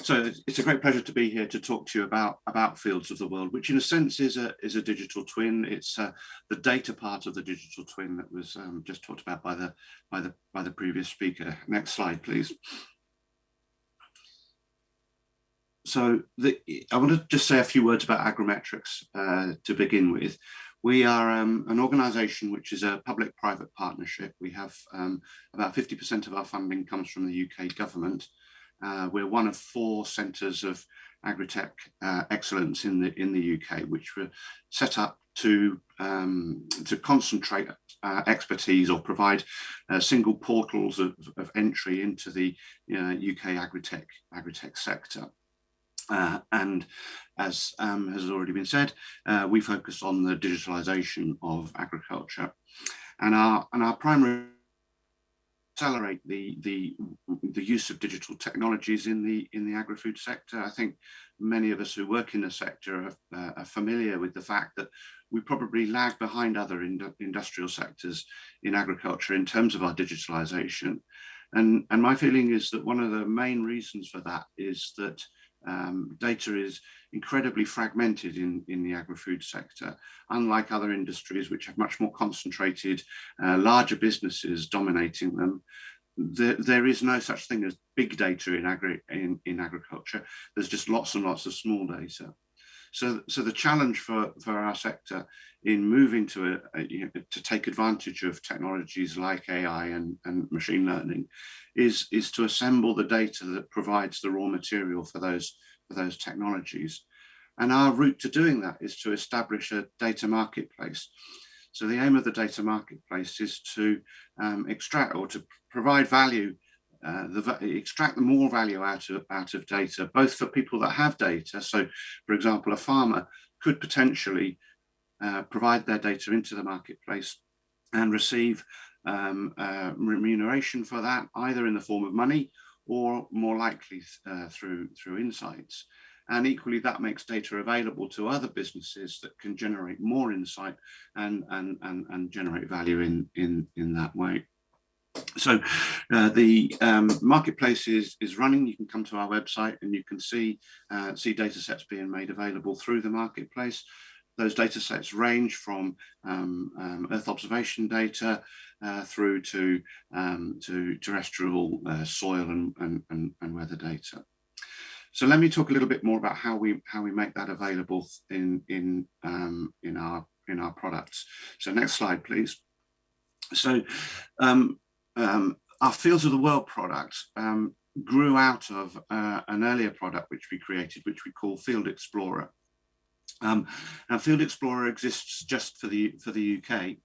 So it's a great pleasure to be here to talk to you about Fields of the World, which in a sense is a digital twin. It's the data part of the digital twin that was just talked about by the previous speaker. Next slide, please. So I want to just say a few words about Agrimetrics to begin with. We are an organisation which is a public-private partnership. We have about 50% of our funding comes from the UK government. We're one of 4 centres of agri-tech excellence in the UK, which were set up to concentrate expertise or provide single portals of entry into the UK agri-tech sector. And as has already been said, we focus on the digitalisation of agriculture, and our primary accelerate the use of digital technologies in the agri-food sector. I think many of us who work in the sector are familiar with the fact that we probably lag behind other industrial sectors in agriculture in terms of our digitalisation. And my feeling is that one of the main reasons for that is that data is incredibly fragmented in the agri-food sector, unlike other industries which have much more concentrated, larger businesses dominating them. There is no such thing as big data in agriculture. There's just lots and lots of small data. So the challenge for our sector in moving to take advantage of technologies like AI and machine learning is to assemble the data that provides the raw material for those technologies. And our route to doing that is to establish a data marketplace. So the aim of the data marketplace is to extract or to provide value, extract more value out of data, both for people that have data. So, for example, a farmer could potentially provide their data into the marketplace and receive remuneration for that, either in the form of money or more likely through insights. And equally, that makes data available to other businesses that can generate more insight and generate value in that way. So the marketplace is running. You can come to our website and you can see data sets being made available through the marketplace. Those data sets range from Earth observation data through to terrestrial soil and weather data. So let me talk a little bit more about how we make that available in our products. So next slide, please. So our Fields of the World product grew out of an earlier product which we created, which we call Field Explorer. Now Field Explorer exists just for the UK.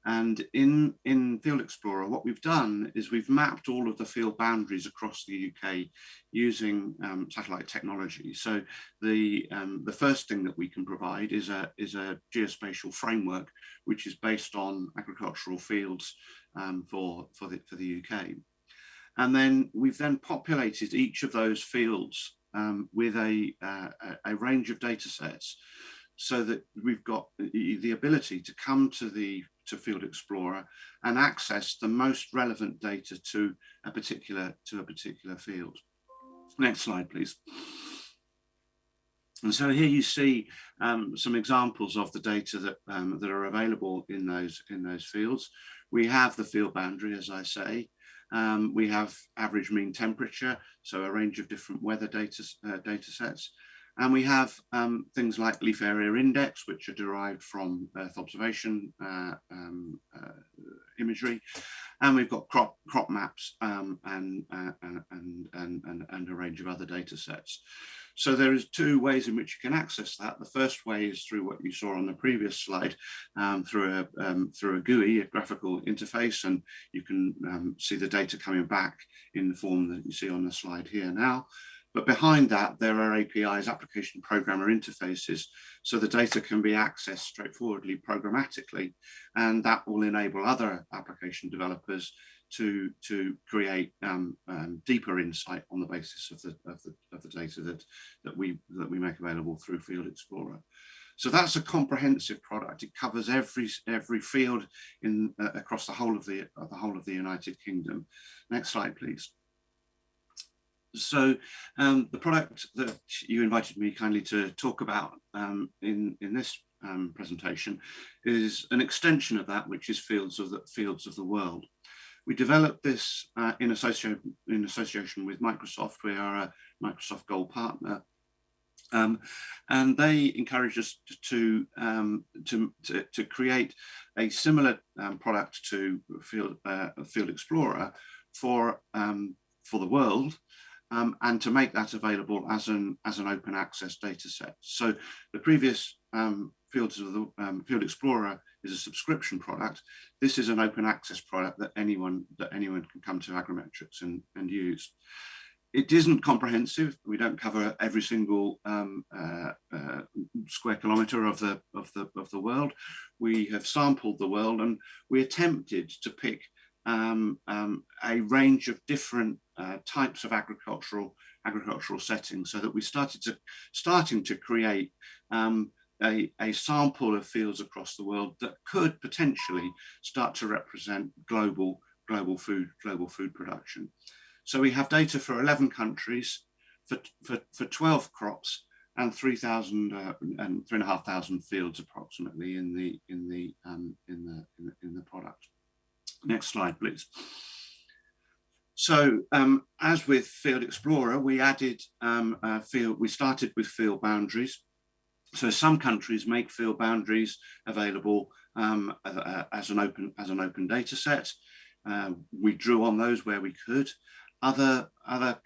And in Field Explorer, what we've done is we've mapped all of the field boundaries across the UK using satellite technology. So the first thing that we can provide is a geospatial framework, which is based on agricultural fields for the UK. And then we've then populated each of those fields with a range of data sets, so that we've got the ability to come to Field Explorer and access the most relevant data to a particular field. Next slide, please. And so here you see some examples of the data that are available in those fields. We have the field boundary, as I say. We have average mean temperature, so a range of different weather data sets. And we have things like leaf area index, which are derived from Earth observation imagery. And we've got crop maps and a range of other data sets. So there is two ways in which you can access that. The first way is through what you saw on the previous slide, through a GUI, a graphical interface, and you can see the data coming back in the form that you see on the slide here now. But behind that, there are APIs, application programmer interfaces, so the data can be accessed straightforwardly programmatically, and that will enable other application developers to create deeper insight on the basis of the data that we make available through Field Explorer. So that's a comprehensive product. It covers every field in across the whole of the United Kingdom. Next slide, please. So the product that you invited me kindly to talk about in this presentation is an extension of that, which is Fields of the World. We developed this in association with Microsoft. We are a Microsoft Gold partner, and they encouraged us to create a similar product to Field Explorer for the world. And to make that available as an open access data set. So the previous Field Explorer is a subscription product. This is an open access product that anyone can come to Agrimetrics and use. It isn't comprehensive. We don't cover every single square kilometre of the world. We have sampled the world, and we attempted to pick a range of different types of agricultural settings, so that we starting to create a sample of fields across the world that could potentially start to represent global food production. So we have data for 11 countries, for 12 crops, and 3,000 and 3,500 fields approximately in the product. Next slide, please. So as with Field Explorer, we added we started with field boundaries. So some countries make field boundaries available as an open data set. We drew on those where we could. Other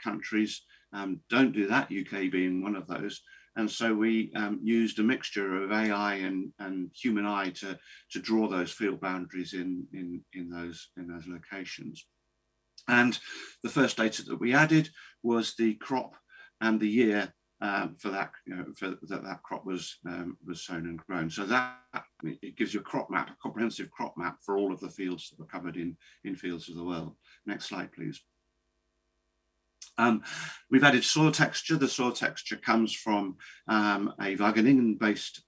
countries don't do that, UK being one of those. And so we used a mixture of AI and human eye to draw those field boundaries in those locations. And the first data that we added was the crop and the year for that crop was sown and grown. So that it gives you a crop map, a comprehensive crop map for all of the fields that were covered in Fields of the World. Next slide, please. We've added soil texture. The soil texture comes from a Wageningen-based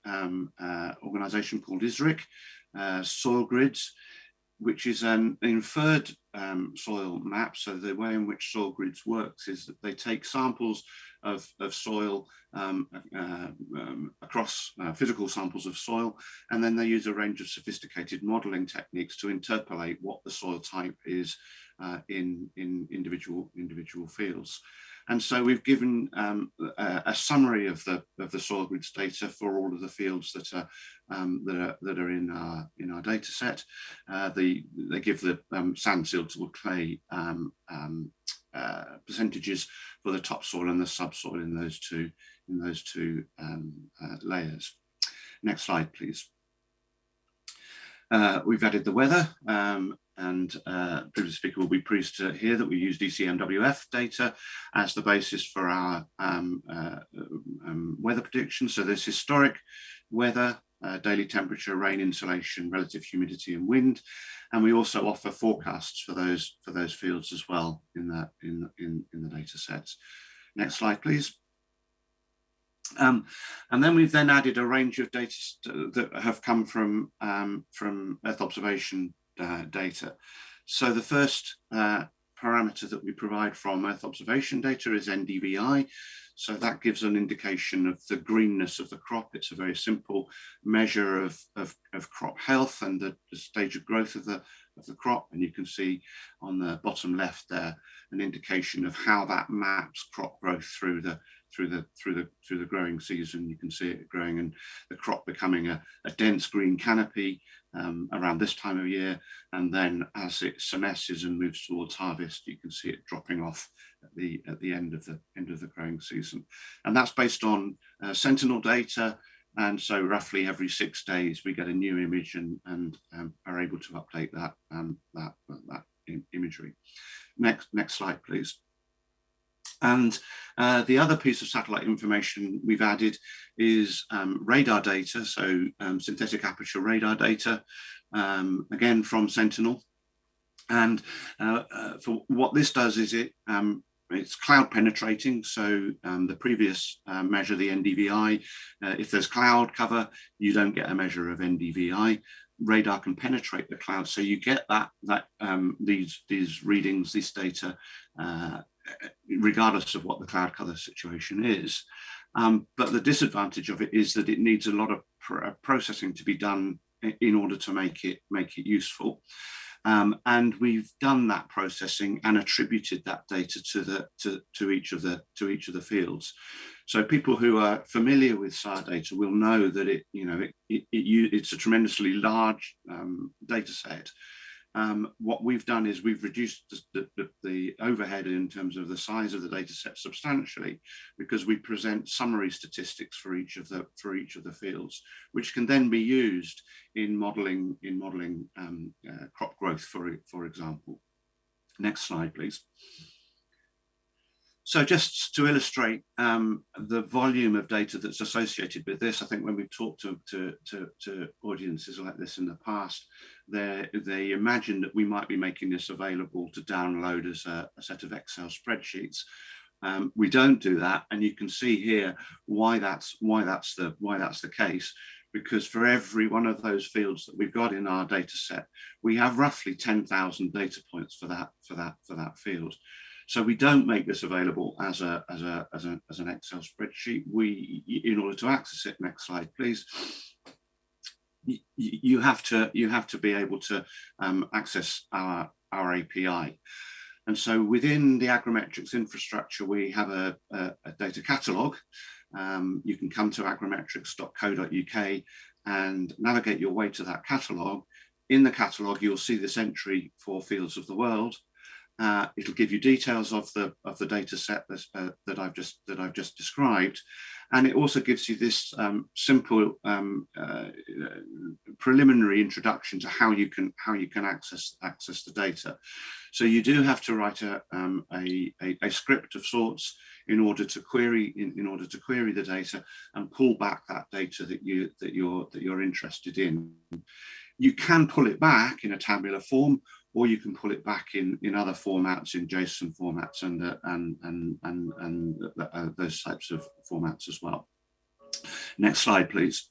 organisation called ISRIC, Soil Grids, which is an inferred soil map. So the way in which Soil Grids works is that they take samples of soil across physical samples of soil, and then they use a range of sophisticated modelling techniques to interpolate what the soil type is in individual fields. And so we've given a summary of the Soil Grids data for all of the fields that are in our data set. They give the sand, silt, or clay percentages for the topsoil and the subsoil in those two layers. Next slide, please. We've added the weather, and previous speaker will be pleased to hear that we use DCMWF data as the basis for our weather prediction. So there's historic weather, daily temperature, rain, insolation, relative humidity, and wind, and we also offer forecasts for those fields as well in the data sets. Next slide, please. And then we've then added a range of data that have come from Earth observation data. So the first parameter that we provide from Earth observation data is NDVI. So that gives an indication of the greenness of the crop. It's a very simple measure of crop health and the stage of growth of the the crop, and you can see on the bottom left there an indication of how that maps crop growth through the growing season. You can see it growing and the crop becoming a dense green canopy around this time of year, and then as it senesces and moves towards harvest, you can see it dropping off at the end of the growing season. And that's based on Sentinel data. And so roughly every 6 days we get a new image and are able to update that imagery. Next slide, please. And the other piece of satellite information we've added is radar data, so synthetic aperture radar data, again from Sentinel. And for what this does is it's cloud penetrating. So the previous measure, the NDVI, if there's cloud cover, you don't get a measure of NDVI. Radar can penetrate the cloud, so you get these readings, this data, regardless of what the cloud cover situation is. But the disadvantage of it is that it needs a lot of processing to be done in order to make it useful. And we've done that processing and attributed that data to each of the fields. So people who are familiar with SAR data will know that it's a tremendously large data set. What we've done is we've reduced the overhead in terms of the size of the data set substantially, because we present summary statistics for each of the fields, which can then be used in modeling crop growth, for example. Next slide, please. So just to illustrate the volume of data that's associated with this, I think when we've talked to audiences like this in the past, they imagine that we might be making this available to download as a set of Excel spreadsheets. We don't do that, and you can see here why that's the case. Because for every one of those fields that we've got in our data set, we have roughly 10,000 data points for that field. So we don't make this available as an Excel spreadsheet. In order to access it, next slide, please. You have to be able to access our API. And so within the Agrimetrics infrastructure, we have a data catalog. You can come to agrimetrics.co.uk and navigate your way to that catalog. In the catalog, you'll see this entry for fields of the world. It'll give you details of the data set that I've just described, and it also gives you this simple preliminary introduction to how you can access the data. So you do have to write a script of sorts in order to query the data and pull back that data that you're interested in. You can pull it back in a tabular form, or you can pull it back in other formats, in JSON formats and those types of formats as well. Next slide, please.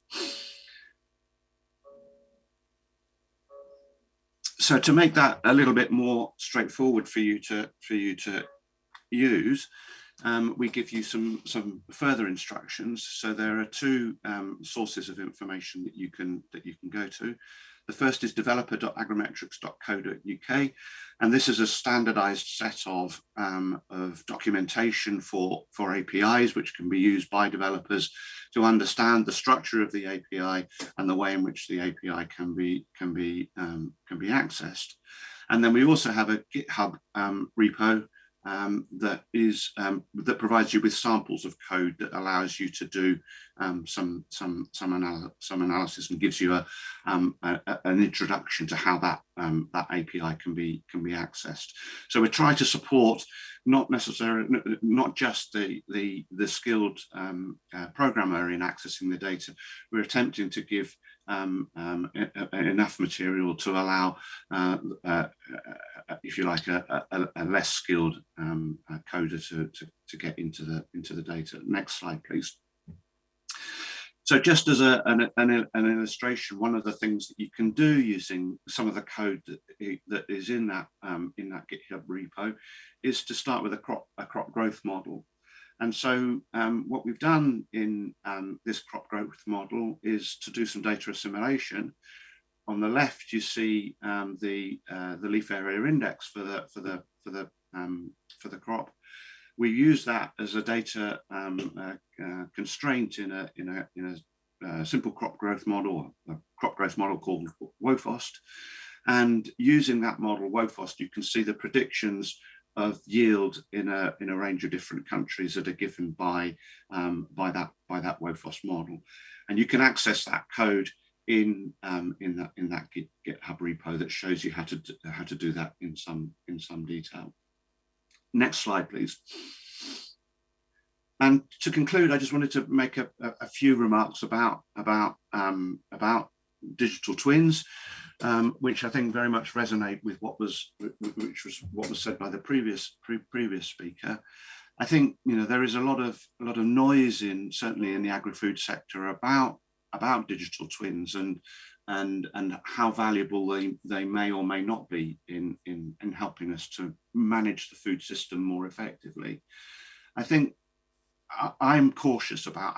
So to make that a little bit more straightforward for you to use, we give you some further instructions. So there are two sources of information that you can go to. The first is developer.agrimetrics.co.uk, and this is a standardized set of documentation for APIs, which can be used by developers to understand the structure of the API and the way in which the API can be accessed. And then we also have a GitHub repo that provides you with samples of code that allows you to do some analysis and gives you an introduction to how that API can be accessed. So we try to support not just the skilled programmer in accessing the data. We're attempting to give enough material to allow, if you like, a less skilled coder to get into the data. Next slide, please. So just as an illustration, one of the things that you can do using some of the code that is in that GitHub repo is to start with a crop growth model. And so what we've done in this crop growth model is to do some data assimilation. on the left, you see the leaf area index for the crop. We use that as a data constraint in a simple crop growth model called WOFOST. And using that model, WOFOST, you can see the predictions of yield in a range of different countries that are given by that WOFOST model. And you can access that code in that GitHub repo that shows you how to do that in some detail. Next slide, please. And to conclude, I just wanted to make a few remarks about digital twins, which I think very much resonate with what was said by the previous speaker. I think there is a lot of noise certainly in the agri-food sector about digital twins and how valuable they may or may not be in helping us to manage the food system more effectively. I think I'm cautious about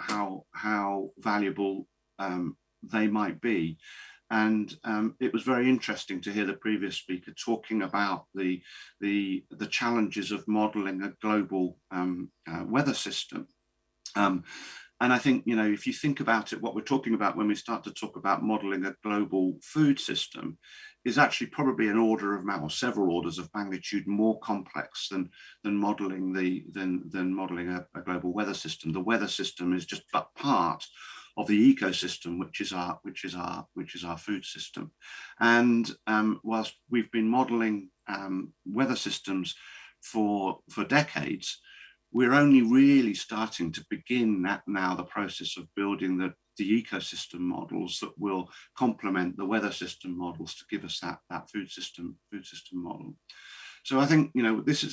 how valuable they might be. And it was very interesting to hear the previous speaker talking about the challenges of modeling a global weather system. And I think, if you think about it, what we're talking about when we start to talk about modeling a global food system is actually probably an order of magnitude, or several orders of magnitude more complex than modeling a global weather system. The weather system is just but part of the ecosystem, which is our food system. And whilst we've been modeling weather systems for decades, we're only really starting to begin now the process of building the ecosystem models that will complement the weather system models to give us that food system model. So I think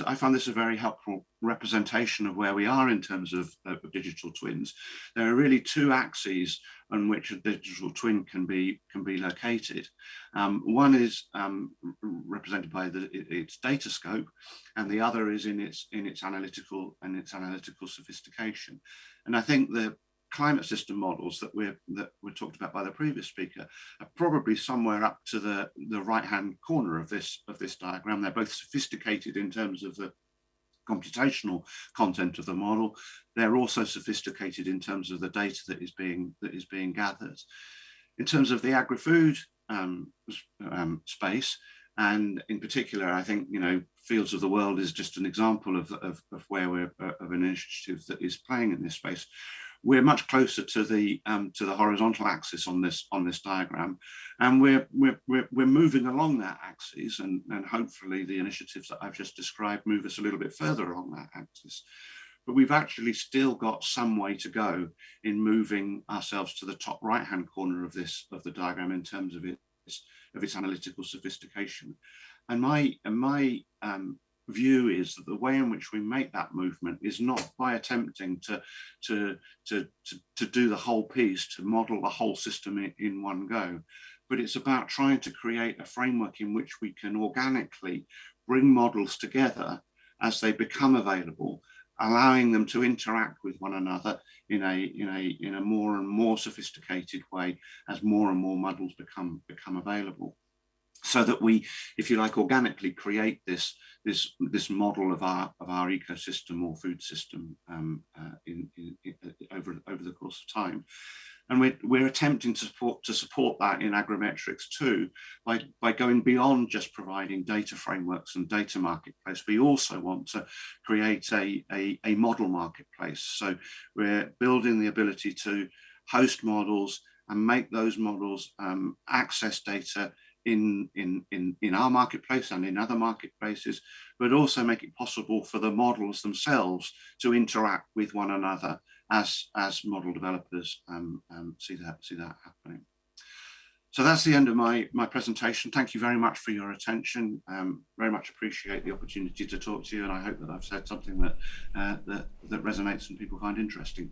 I find this a very helpful representation of where we are in terms of digital twins. There are really two axes on which a digital twin can be located. One is represented by its data scope, and the other is in its analytical sophistication. And I think the climate system models that were talked about by the previous speaker are probably somewhere up to the right-hand corner of this diagram. They're both sophisticated in terms of the computational content of the model. They're also sophisticated in terms of the data that is being gathered. In terms of the agri-food space, and in particular, I think Fields of the World is just an example of where we're of an initiative that is playing in this space. We're much closer to the horizontal axis on this diagram, and we're moving along that axis, and hopefully the initiatives that I've just described move us a little bit further along that axis. But we've actually still got some way to go in moving ourselves to the top right-hand corner of the diagram in terms of its analytical sophistication. And my view is that the way in which we make that movement is not by attempting to do the whole piece, to model the whole system in one go, but it's about trying to create a framework in which we can organically bring models together as they become available, allowing them to interact with one another in a more and more sophisticated way as more and more models become available. So that we, if you like, organically create this model of our ecosystem or food system over the course of time. And we're attempting to support that in Agrimetrics too, by going beyond just providing data frameworks and data marketplace. We also want to create a model marketplace. So we're building the ability to host models and make those models access data in our marketplace and in other marketplaces, but also make it possible for the models themselves to interact with one another as model developers see that happening. So that's the end of my presentation. Thank you very much for your attention. Very much appreciate the opportunity to talk to you, and I hope that I've said something that resonates and people find interesting.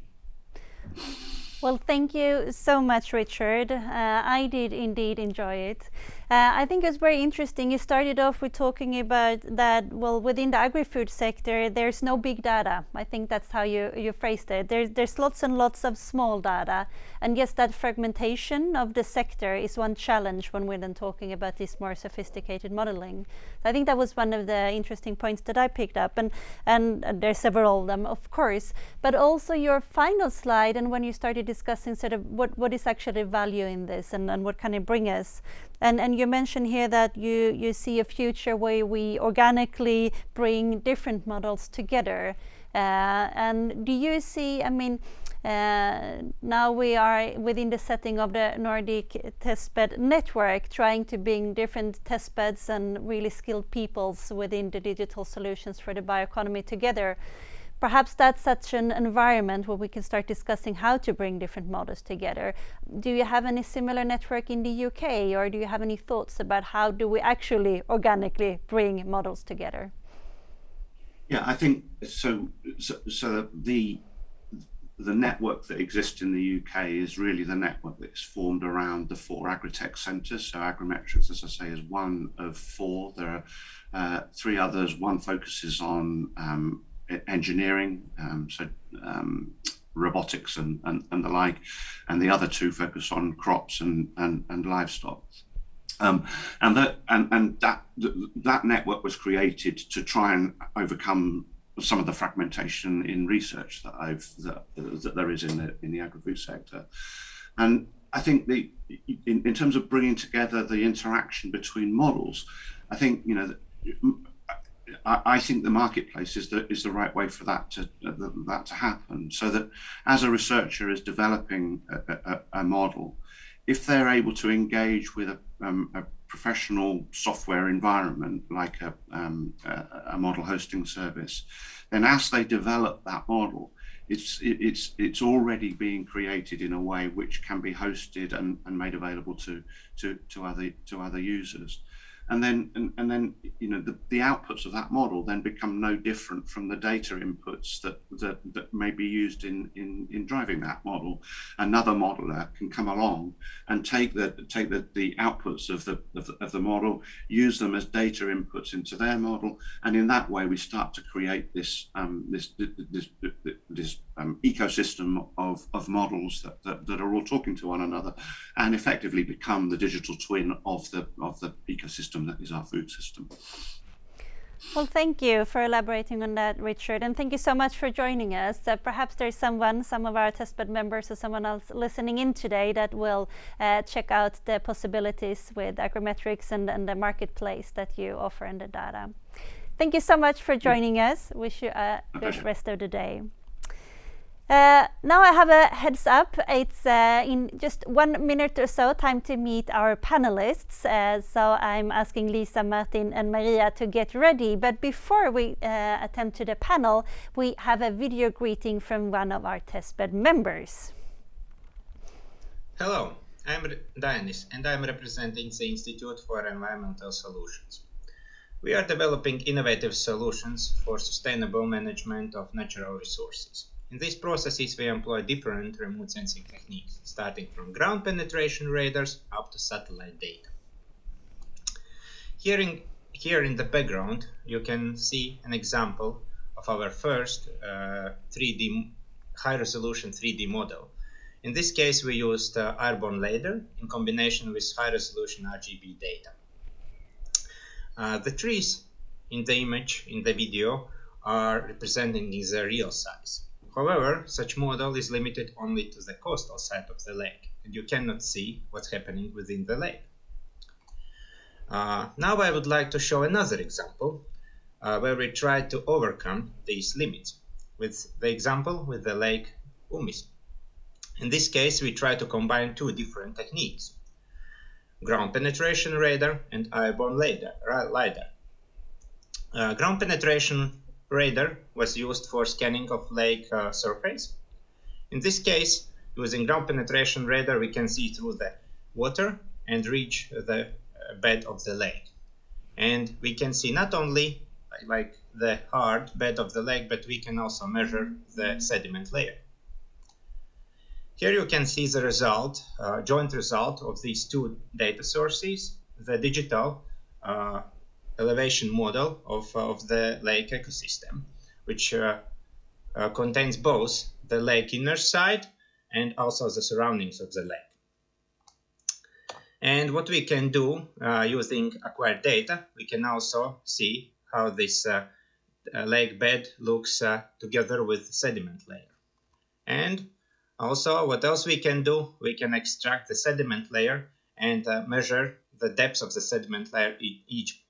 Well, thank you so much, Richard. I did indeed enjoy it. I think it's very interesting. You started off with talking about that, well, within the agri-food sector, there's no big data. I think that's how you phrased it. There's lots and lots of small data. And yes, that fragmentation of the sector is one challenge when we're then talking about this more sophisticated modeling. I think that was one of the interesting points that I picked up. And there's several of them, of course. But also your final slide, and when you started discussing sort of what is actually value in this and what can it bring us. And you mentioned here that you see a future where we organically bring different models together. And do you see, I mean, now we are within the setting of the Nordic Testbed Network, trying to bring different testbeds and really skilled peoples within the digital solutions for the bioeconomy together. Perhaps that's such an environment where we can start discussing how to bring different models together. Do you have any similar network in the UK, or do you have any thoughts about how do we actually organically bring models together? Yeah, I think so. So the network that exists in the UK is really the network that's formed around the 4 agri-tech centres. So Agrimetrics, as I say, is one of 4. There are 3 others. One focuses on engineering, robotics and the like, and the other 2 focus on crops and livestock. And that network was created to try and overcome some of the fragmentation in research that there is in the agri-food sector. And I think in terms of bringing together the interaction between models, I think I think the marketplace is the right way for that to happen. So that as a researcher is developing a model, if they're able to engage with a professional software environment like a model hosting service, then as they develop that model, it's already being created in a way which can be hosted and made available to other users. And then the outputs of that model then become no different from the data inputs that may be used in driving that model. Another modeler can come along and take the outputs of the model, use them as data inputs into their model, and in that way we start to create this ecosystem of models that are all talking to one another and effectively become the digital twin of the ecosystem that is our food system. Well, thank you for elaborating on that, Richard, and thank you so much for joining us. Perhaps there's some of our testbed members or someone else listening in today that will check out the possibilities with Agrimetrics and the marketplace that you offer in the data. Thank you so much for joining us. Wish you a good rest of the day. Now I have a heads up. It's in just 1 minute or so time to meet our panelists. So I'm asking Lisa, Martin and Maria to get ready. But before we attend to the panel, we have a video greeting from one of our testbed members. Hello, I'm Danis and I'm representing the Institute for Environmental Solutions. We are developing innovative solutions for sustainable management of natural resources. In these processes, we employ different remote sensing techniques, starting from ground penetration radars up to satellite data. Here in the background, you can see an example of our first high-resolution 3D model. In this case, we used airborne LiDAR in combination with high-resolution RGB data. The trees in the image, in the video, are representing the real size. However, such model is limited only to the coastal side of the lake, and you cannot see what's happening within the lake. Now I would like to show another example where we try to overcome these limits, with the example with the lake Umis. In this case, we try to combine 2 different techniques: ground penetration radar and airborne LiDAR. Ground penetration radar was used for scanning of lake surface. In this case, using ground penetration radar, we can see through the water and reach the bed of the lake. And we can see not only like the hard bed of the lake, but we can also measure the sediment layer. Here you can see the result, joint result of these two data sources, the digital elevation model of the lake ecosystem, which contains both the lake inner side and also the surroundings of the lake. And what we can do using acquired data, we can also see how this lake bed looks together with the sediment layer. And also, what else we can do? We can extract the sediment layer and measure the depth of the sediment layer at each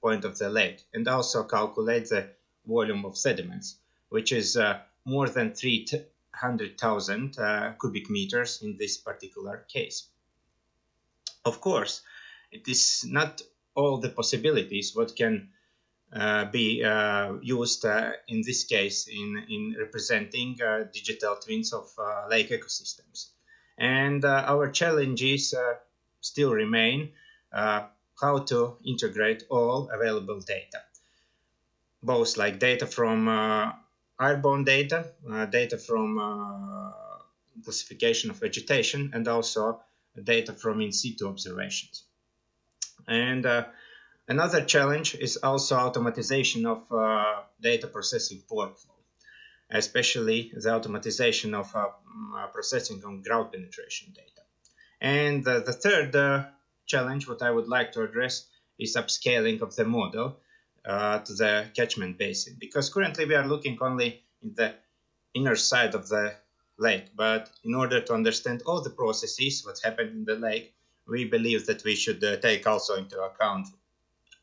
point of the lake, and also calculate the volume of sediments, which is more than 300,000 cubic meters in this particular case. Of course, it is not all the possibilities what can be used in this case in representing digital twins of lake ecosystems. And our challenges still remain how to integrate all available data, both like data from airborne data, data from classification of vegetation, and also data from in situ observations. And another challenge is also automatization of data processing workflow, especially the automatization of processing on ground penetration data. And the third challenge, what I would like to address, is upscaling of the model to the catchment basin, because currently we are looking only in the inner side of the lake, but in order to understand all the processes what happened in the lake, we believe that we should take also into account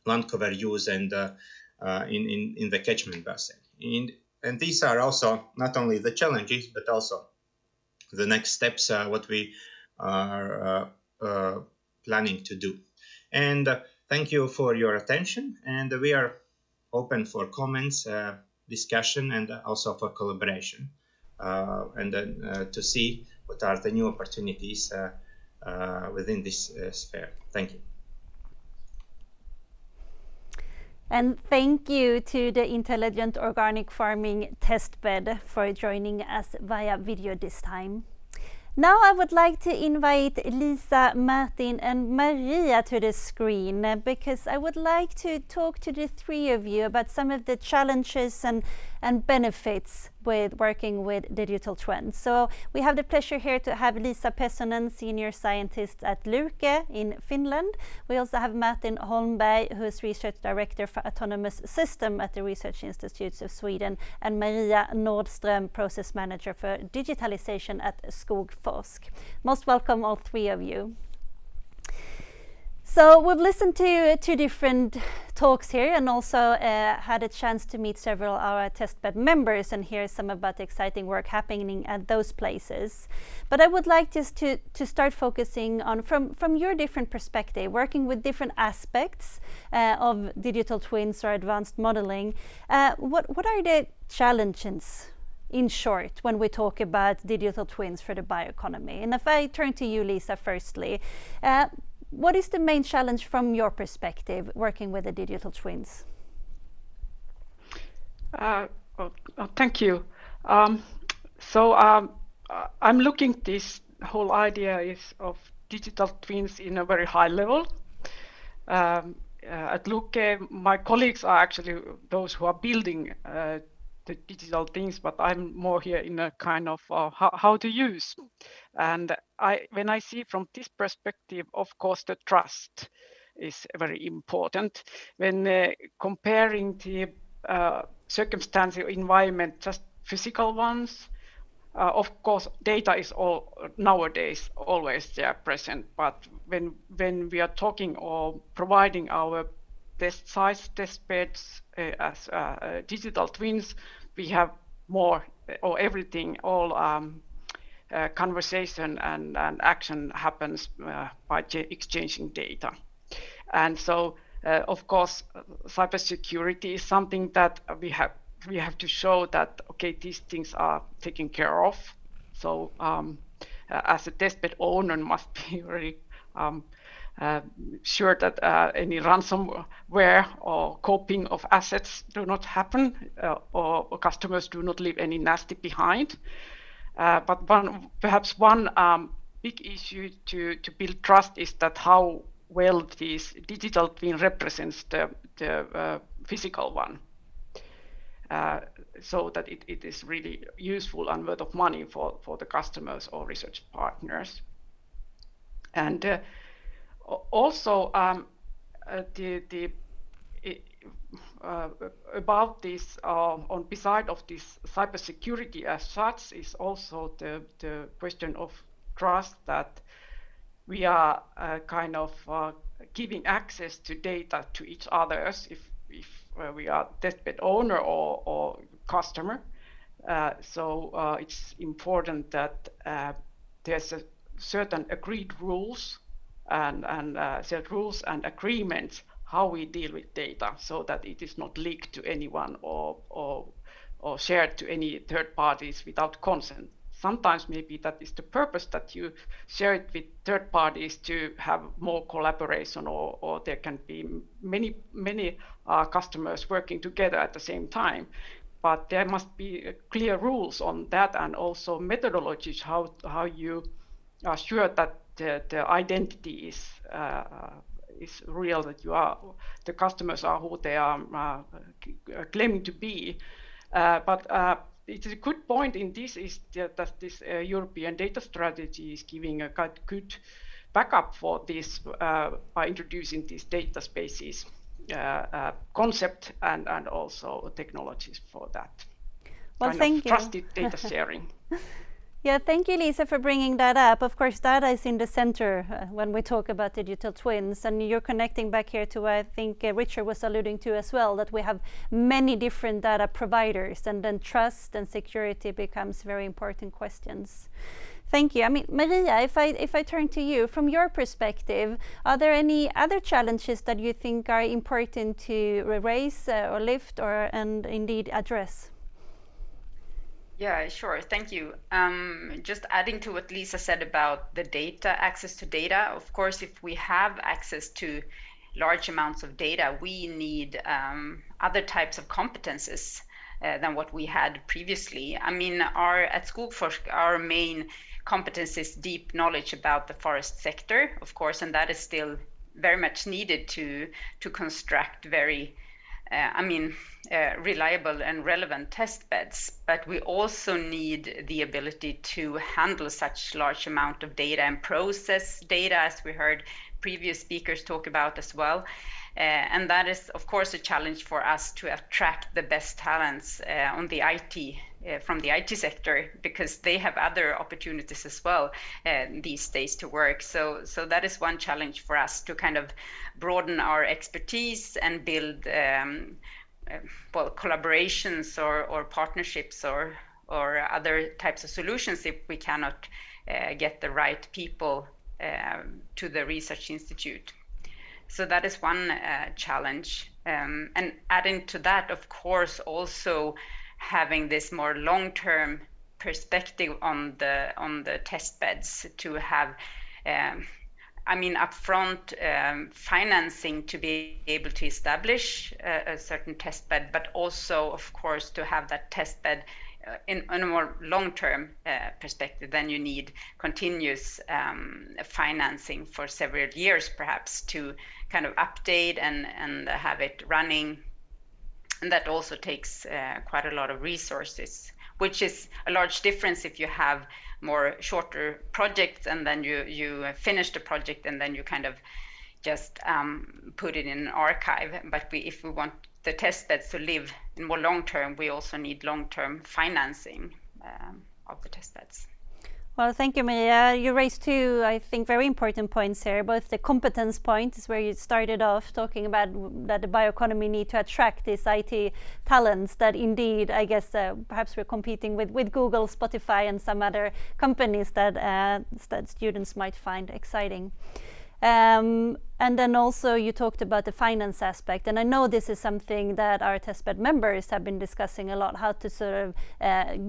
land cover use and in the catchment basin. And these are also not only the challenges, but also the next steps what we are planning to do. And thank you for your attention, and we are open for comments, discussion, and also for collaboration, and then to see what are the new opportunities within this sphere. Thank you. And thank you to the Intelligent Organic Farming Testbed for joining us via video this time. Now I would like to invite Lisa, Martin and Maria to the screen, because I would like to talk to the three of you about some of the challenges and benefits with working with digital twins. So we have the pleasure here to have Lisa Pessonen, Senior Scientist at Luke in Finland. We also have Martin Holmberg, who is Research Director for Autonomous System at the Research Institutes of Sweden, and Maria Nordström, Process Manager for Digitalization at Skogforsk. Most welcome, all three of you. So we've listened to two different talks here, and also had a chance to meet several of our testbed members and hear some about the exciting work happening at those places. But I would like just to start focusing on, from your different perspective, working with different aspects of digital twins or advanced modeling. What are the challenges, in short, when we talk about digital twins for the bioeconomy? And if I turn to you, Lisa, firstly, what is the main challenge from your perspective working with the digital twins? Thank you. So I'm looking this whole idea of digital twins in a very high level. At Luke, my colleagues are actually those who are building the digital things, but I'm more here in a kind of how to use. And when I see from this perspective, of course, the trust is very important. When comparing the circumstantial environment, just physical ones, of course, data is nowadays always there present. But when we are talking or providing our test sites, test beds as digital twins, we have more or everything, all conversation and action happens by exchanging data. And so, of course, cybersecurity is something that we have to show that, okay, these things are taken care of. So as a testbed owner must be very sure that any ransomware or copying of assets do not happen, or customers do not leave any nasty behind. But perhaps one big issue to build trust is that how well this digital twin represents the physical one, so that it is really useful and worth of money for the customers or research partners. And also about this, on beside of this cybersecurity as such, is also the question of trust, that we are kind of giving access to data to each others if we are testbed owner or customer. So it's important that there's a certain agreed rules and set rules and agreements how we deal with data, so that it is not leaked to anyone or shared to any third parties without consent. Sometimes maybe that is the purpose, that you share it with third parties to have more collaboration, or there can be many customers working together at the same time. But there must be clear rules on that, and also methodologies how you are sure that the identity is real, that the customers are who they are claiming to be. But it's a good point in this is that this European data strategy is giving a good backup for this by introducing these data spaces concept and also technologies for that. Well, thank you. Trusted data sharing. Yeah, thank you, Lisa, for bringing that up. Of course, data is in the center when we talk about digital twins, and you're connecting back here to what I think Richard was alluding to as well, that we have many different data providers, and then trust and security becomes very important questions. Thank you. I mean, Maria, if I turn to you, from your perspective, are there any other challenges that you think are important to raise or lift and indeed address? Yeah, sure. Thank you. Just adding to what Lisa said about the data, access to data. Of course, if we have access to large amounts of data, we need other types of competences than what we had previously. I mean, at Skogforsk, our main competence is deep knowledge about the forest sector, of course, and that is still very much needed to construct very reliable and relevant test beds, but we also need the ability to handle such large amount of data and process data, as we heard previous speakers talk about as well. And that is, of course, a challenge for us to attract the best talents on the IT, from the IT sector, because they have other opportunities as well these days to work. So that is one challenge for us, to kind of broaden our expertise and build collaborations or partnerships or other types of solutions if we cannot get the right people to the research institute. So that is one challenge. And adding to that, of course, also having this more long-term perspective on the test beds, to have upfront financing to be able to establish a certain test bed, but also, of course, to have that test bed in a more long-term perspective. Then you need continuous financing for several years, perhaps, to kind of update and have it running. And that also takes quite a lot of resources, which is a large difference if you have more shorter projects and then you finish the project and then you kind of just put it in an archive. But if we want the test beds to live in more long term, we also need long-term financing of the test beds. Well, thank you, Maria. You raised two, I think, very important points here. Both the competence point is where you started off talking about that the bioeconomy need to attract these IT talents that indeed, I guess, perhaps we're competing with Google, Spotify, and some other companies that students might find exciting. And then also you talked about the finance aspect, and I know this is something that our testbed members have been discussing a lot, how to sort of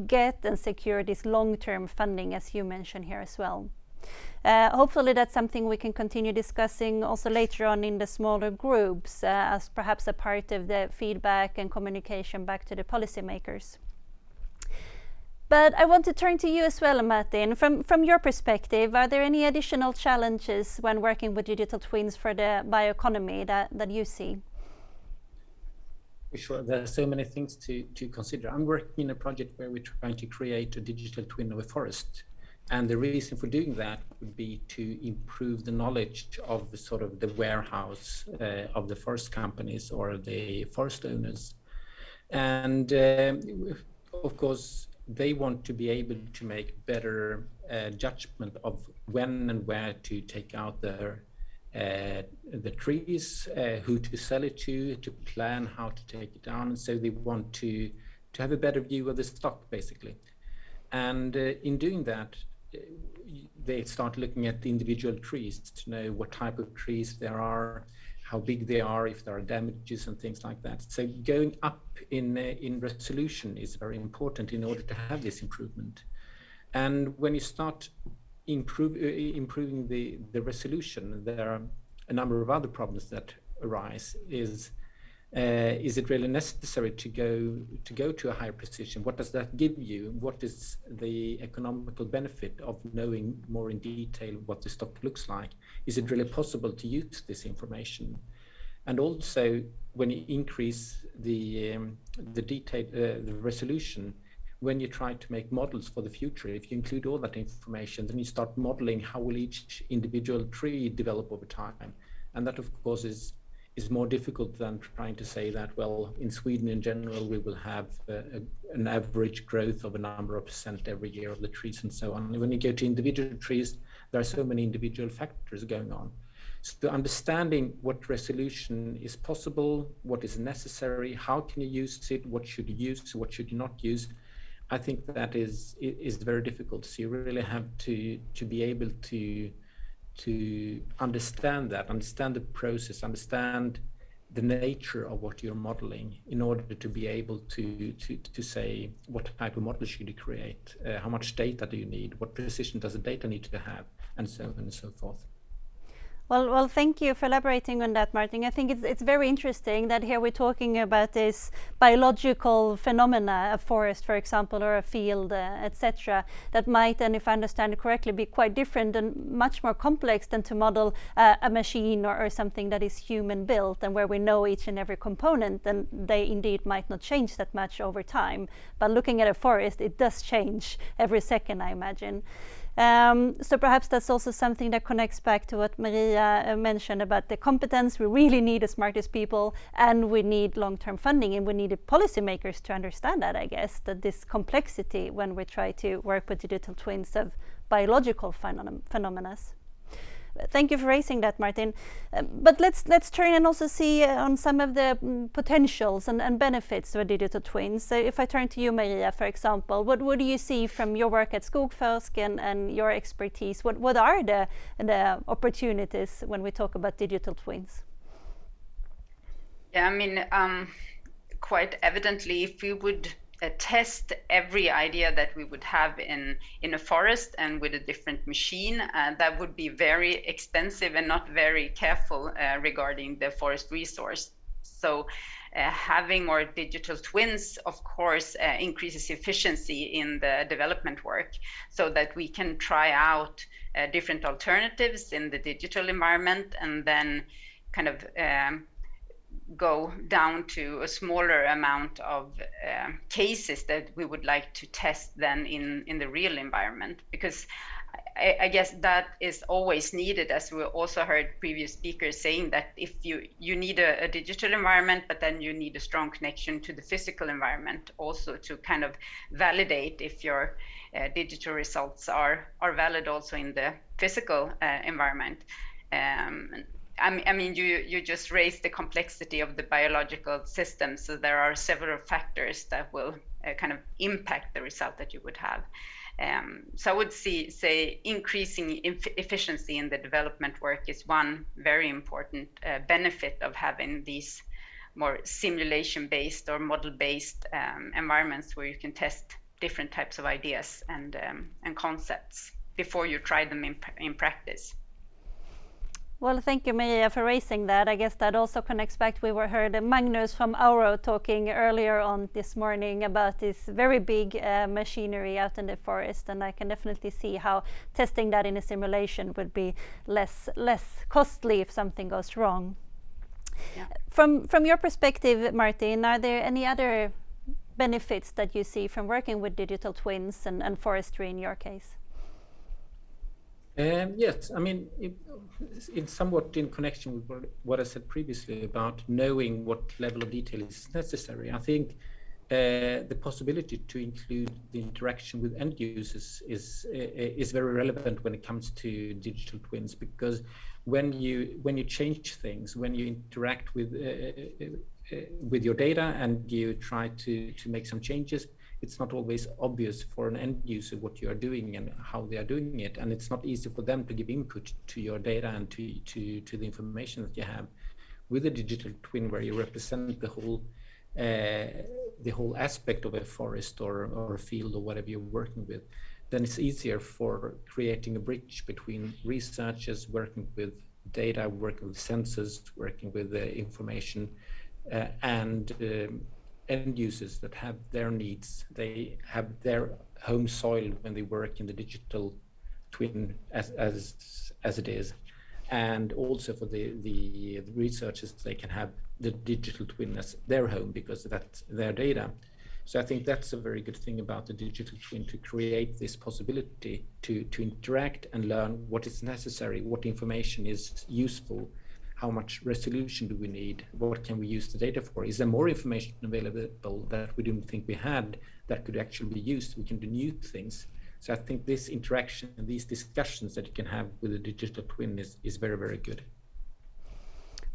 get and secure this long-term funding, as you mentioned here as well. Hopefully that's something we can continue discussing also later on in the smaller groups as perhaps a part of the feedback and communication back to the policymakers. But I want to turn to you as well, Martin. From your perspective, are there any additional challenges when working with digital twins for the bioeconomy that you see? Sure, there are so many things to consider. I'm working in a project where we're trying to create a digital twin of a forest. And the reason for doing that would be to improve the knowledge of the sort of the warehouse of the forest companies or the forest owners. And of course, they want to be able to make better judgment of when and where to take out the trees, who to sell it to plan how to take it down. And so they want to have a better view of the stock, basically. And in doing that, they start looking at the individual trees to know what type of trees there are, how big they are, if there are damages and things like that. So going up in resolution is very important in order to have this improvement. And when you start improving the resolution, there are a number of other problems that arise. Is it really necessary to go to a higher precision? What does that give you? What is the economical benefit of knowing more in detail what the stock looks like? Is it really possible to use this information? And also, when you increase the resolution, when you try to make models for the future, if you include all that information, then you start modeling how will each individual tree develop over time. And that, of course, is more difficult than trying to say that, well, in Sweden in general, we will have an average growth of a number of % every year of the trees and so on. And when you go to individual trees, there are so many individual factors going on. So understanding what resolution is possible, what is necessary, how can you use it, what should you use, what should you not use, I think that is very difficult. So you really have to be able to understand that, understand the process, understand the nature of what you're modeling in order to be able to say what type of model should you create, how much data do you need, what precision does the data need to have, and so on and so forth. Well, thank you for elaborating on that, Martin. I think it's very interesting that here we're talking about this biological phenomena, a forest, for example, or a field, etc., that might, and if I understand it correctly, be quite different and much more complex than to model a machine or something that is human built and where we know each and every component, and they indeed might not change that much over time. But looking at a forest, it does change every second, I imagine. So perhaps that's also something that connects back to what Maria mentioned about the competence. We really need the smartest people, and we need long-term funding, and we need the policymakers to understand that, I guess, that this complexity when we try to work with digital twins of biological phenomena. Thank you for raising that, Martin. But let's turn and also see on some of the potentials and benefits of digital twins. So if I turn to you, Maria, for example, what do you see from your work at Skogforsk and your expertise? What are the opportunities when we talk about digital twins? Yeah, I mean, quite evidently, if we would test every idea that we would have in a forest and with a different machine, that would be very expensive and not very careful regarding the forest resource. So having more digital twins, of course, increases efficiency in the development work so that we can try out different alternatives in the digital environment and then kind of go down to a smaller amount of cases that we would like to test then in the real environment, because I guess that is always needed, as we also heard previous speakers saying, that if you need a digital environment, but then you need a strong connection to the physical environment also to kind of validate if your digital results are valid also in the physical environment. I mean, you just raised the complexity of the biological system, so there are several factors that will kind of impact the result that you would have. So I would say increasing efficiency in the development work is one very important benefit of having these more simulation-based or model-based environments where you can test different types of ideas and concepts before you try them in practice. Well, thank you, Maria, for raising that. I guess that also connects back. We heard Magnus from AORO talking earlier on this morning about this very big machinery out in the forest, and I can definitely see how testing that in a simulation would be less costly if something goes wrong. Yeah. From your perspective, Martin, are there any other benefits that you see from working with digital twins and forestry in your case? Yes, I mean, it's somewhat in connection with what I said previously about knowing what level of detail is necessary. I think the possibility to include the interaction with end users is very relevant when it comes to digital twins, because when you change things, when you interact with your data and you try to make some changes, it's not always obvious for an end user what you are doing and how they are doing it, and it's not easy for them to give input to your data and to the information that you have. With a digital twin where you represent the whole aspect of a forest or a field or whatever you're working with, then it's easier for creating a bridge between researchers working with data, working with sensors, working with the information, and end users that have their needs. They have their home soil when they work in the digital twin as it is, and also for the researchers, they can have the digital twin as their home because that's their data. So I think that's a very good thing about the digital twin, to create this possibility to interact and learn what is necessary, what information is useful, how much resolution do we need, what can we use the data for, is there more information available that we didn't think we had that could actually be used, we can do new things. So I think this interaction and these discussions that you can have with a digital twin is very, very good.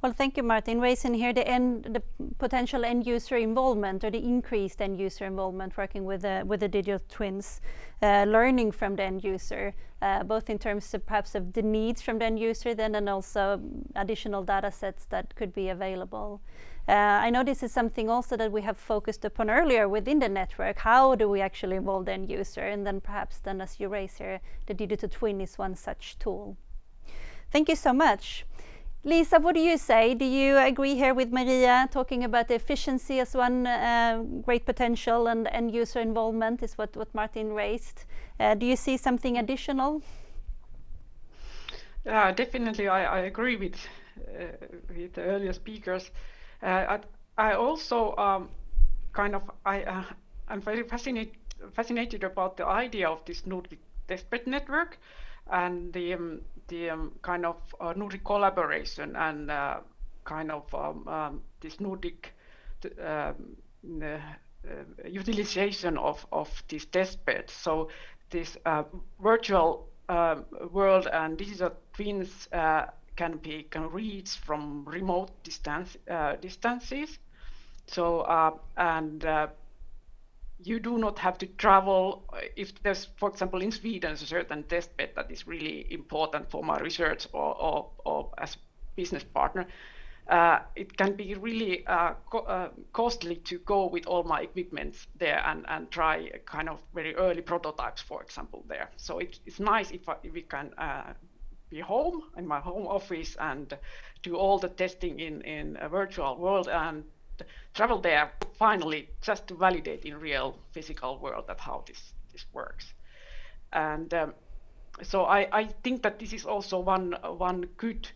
Well, thank you, Martin. Raising here the potential end user involvement, or the increased end user involvement working with the digital twins, learning from the end user, both in terms of perhaps of the needs from the end user, then and also additional data sets that could be available. I know this is something also that we have focused upon earlier within the network. How do we actually involve the end user? And then perhaps then, as you raise here, the digital twin is one such tool. Thank you so much. Lisa, what do you say? Do you agree here with Maria talking about the efficiency as one great potential, and end user involvement is what Martin raised? Do you see something additional? Yeah, definitely. I agree with the earlier speakers. I also I'm very fascinated about the idea of this Nordic Testbed network and the kind of Nordic collaboration and this Nordic utilization of this testbed. So this virtual world and digital twins can reach from remote distances. So you do not have to travel. If there's, for example, in Sweden, a certain testbed that is really important for my research or as business partner, it can be really costly to go with all my equipment there and try kind of very early prototypes, for example, there. So it's nice if we can be home in my home office and do all the testing in a virtual world and travel there finally just to validate in real physical world that how this works. And so I think that this is also one good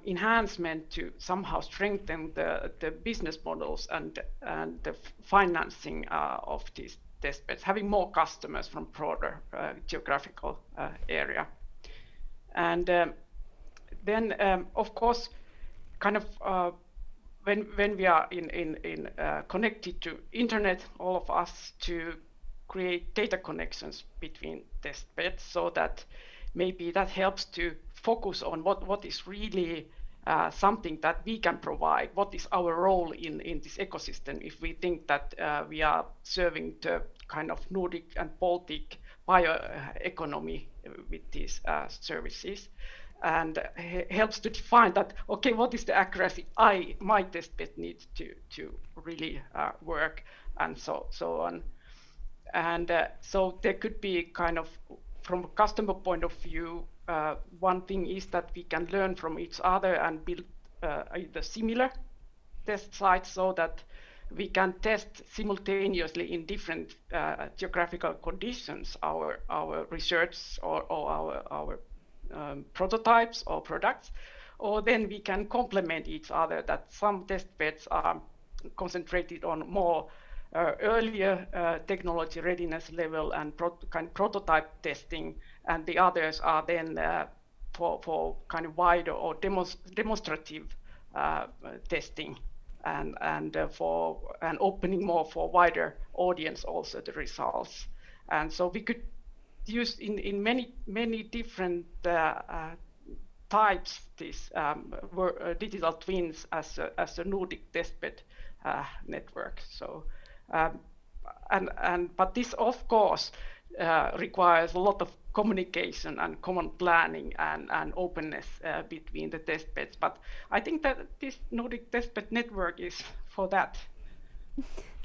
enhancement to somehow strengthen the business models and the financing of these testbeds, having more customers from broader geographical area. And then of course kind of when we are in connected to internet, all of us, to create data connections between testbeds, so that maybe that helps to focus on what is really something that we can provide, what is our role in this ecosystem, if we think that we are serving the kind of Nordic and Baltic bioeconomy with these services. And helps to define that, okay, what is the accuracy my testbed needs to really work, and so on. And so there could be kind of, from a customer point of view, one thing is that we can learn from each other and build either similar test sites so that we can test simultaneously in different geographical conditions our research or our prototypes or products, or then we can complement each other, that some test beds are concentrated on more earlier technology readiness level and kind of prototype testing, and the others are then for kind of wider or demonstrative testing and opening more for wider audience also the results. And so we could use in many different types these digital twins as a Nordic testbed network. So but this of course requires a lot of communication and common planning and openness between the test beds. But I think that this Nordic testbed network is for that.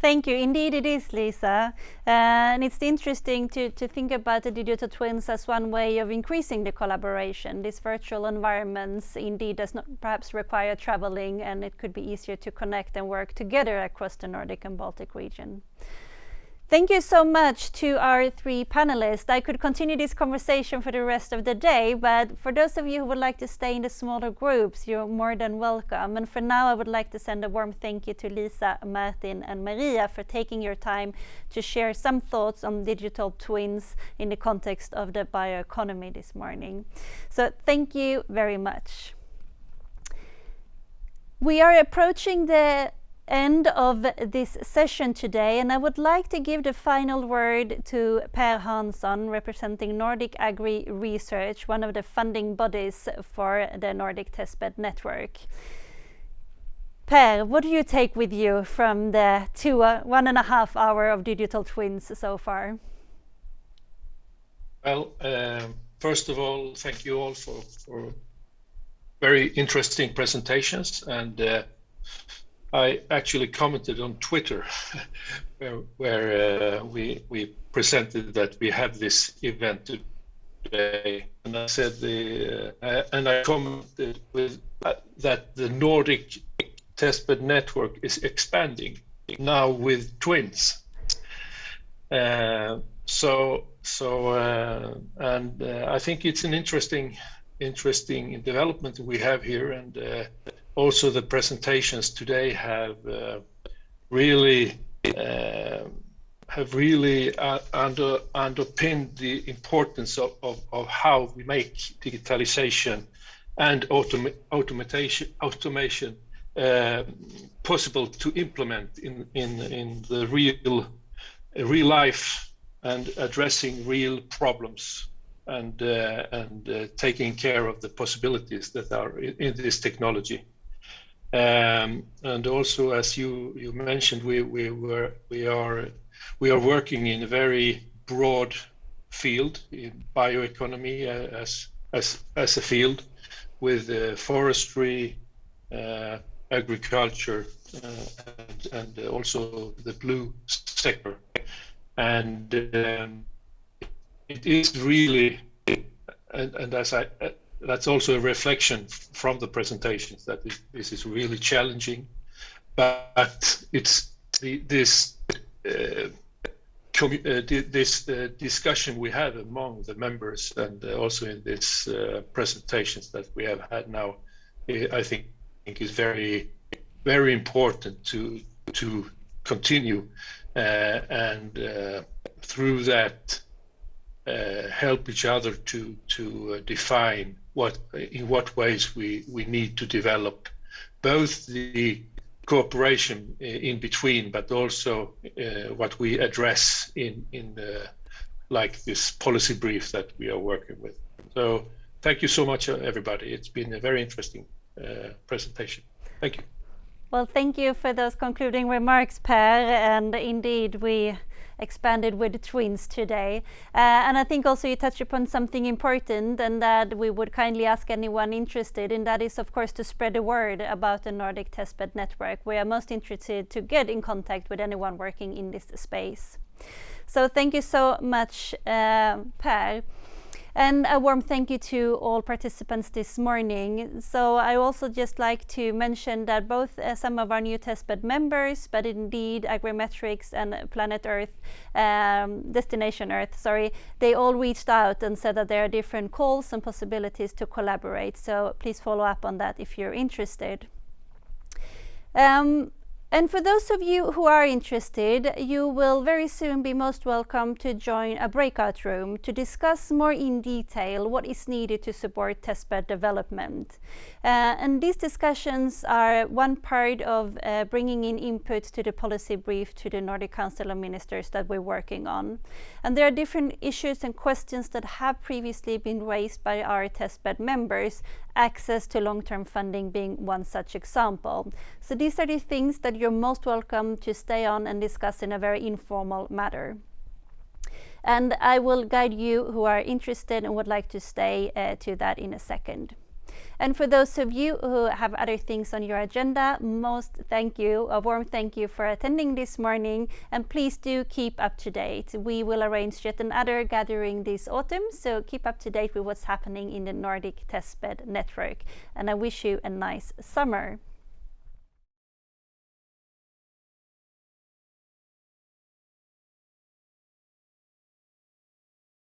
Thank you. Indeed it is, Lisa. And it's interesting to think about the digital twins as one way of increasing the collaboration. These virtual environments indeed does not perhaps require traveling, and it could be easier to connect and work together across the Nordic and Baltic region. Thank you so much to our three panelists. I could continue this conversation for the rest of the day, but for those of you who would like to stay in the smaller groups, you're more than welcome. And for now, I would like to send a warm thank you to Lisa, Martin and Maria for taking your time to share some thoughts on digital twins in the context of the bioeconomy this morning. So thank you very much. We are approaching the end of this session today, and I would like to give the final word to Per Hansson, representing Nordic Agri Research, one of the funding bodies for the Nordic Testbed Network. Per, what do you take with you from the 1.5 hours of digital twins so far? Well, first of all, thank you all for very interesting presentations, and I actually commented on Twitter where we presented that we have this event today, and I said and I commented with that the Nordic Testbed Network is expanding now with twins. I think it's an interesting development we have here, and also the presentations today have really underpinned the importance of how we make digitalization and automation possible to implement in the real life, and addressing real problems and taking care of the possibilities that are in this technology. And also, as you mentioned, we are working in a very broad field in bioeconomy as a field, with forestry, agriculture, and also the blue sector. And it is really, and as that's also a reflection from the presentations, that this is really challenging, but it's this discussion we have among the members, and also in this presentations that we have had now, I think is very, very important to continue, and through that help each other to define in what ways we need to develop both the cooperation in between, but also what we address in like this policy brief that we are working with. So thank you so much, everybody. It's been a very interesting presentation. Thank you. Well, thank you for those concluding remarks, Per, and indeed we expanded with the twins today. And I think also you touched upon something important, and that we would kindly ask anyone interested, and that is of course to spread the word about the Nordic Testbed Network. We are most interested to get in contact with anyone working in this space. So thank you so much, Per. And a warm thank you to all participants this morning. So I also just like to mention that both some of our new testbed members, but indeed Agrimetrics and Planet Earth, Destination Earth, sorry, they all reached out and said that there are different calls and possibilities to collaborate. So please follow up on that if you're interested. And for those of you who are interested, you will very soon be most welcome to join a breakout room to discuss more in detail what is needed to support testbed development. And these discussions are one part of bringing in input to the policy brief to the Nordic Council of Ministers that we're working on. And there are different issues and questions that have previously been raised by our testbed members, access to long-term funding being one such example. So these are the things that you're most welcome to stay on and discuss in a very informal manner. And I will guide you who are interested and would like to stay to that in a second. And for those of you who have other things on your agenda, a warm thank you for attending this morning, and please do keep up to date. We will arrange yet another gathering this autumn, so keep up to date with what's happening in the Nordic Testbed Network. And I wish you a nice summer.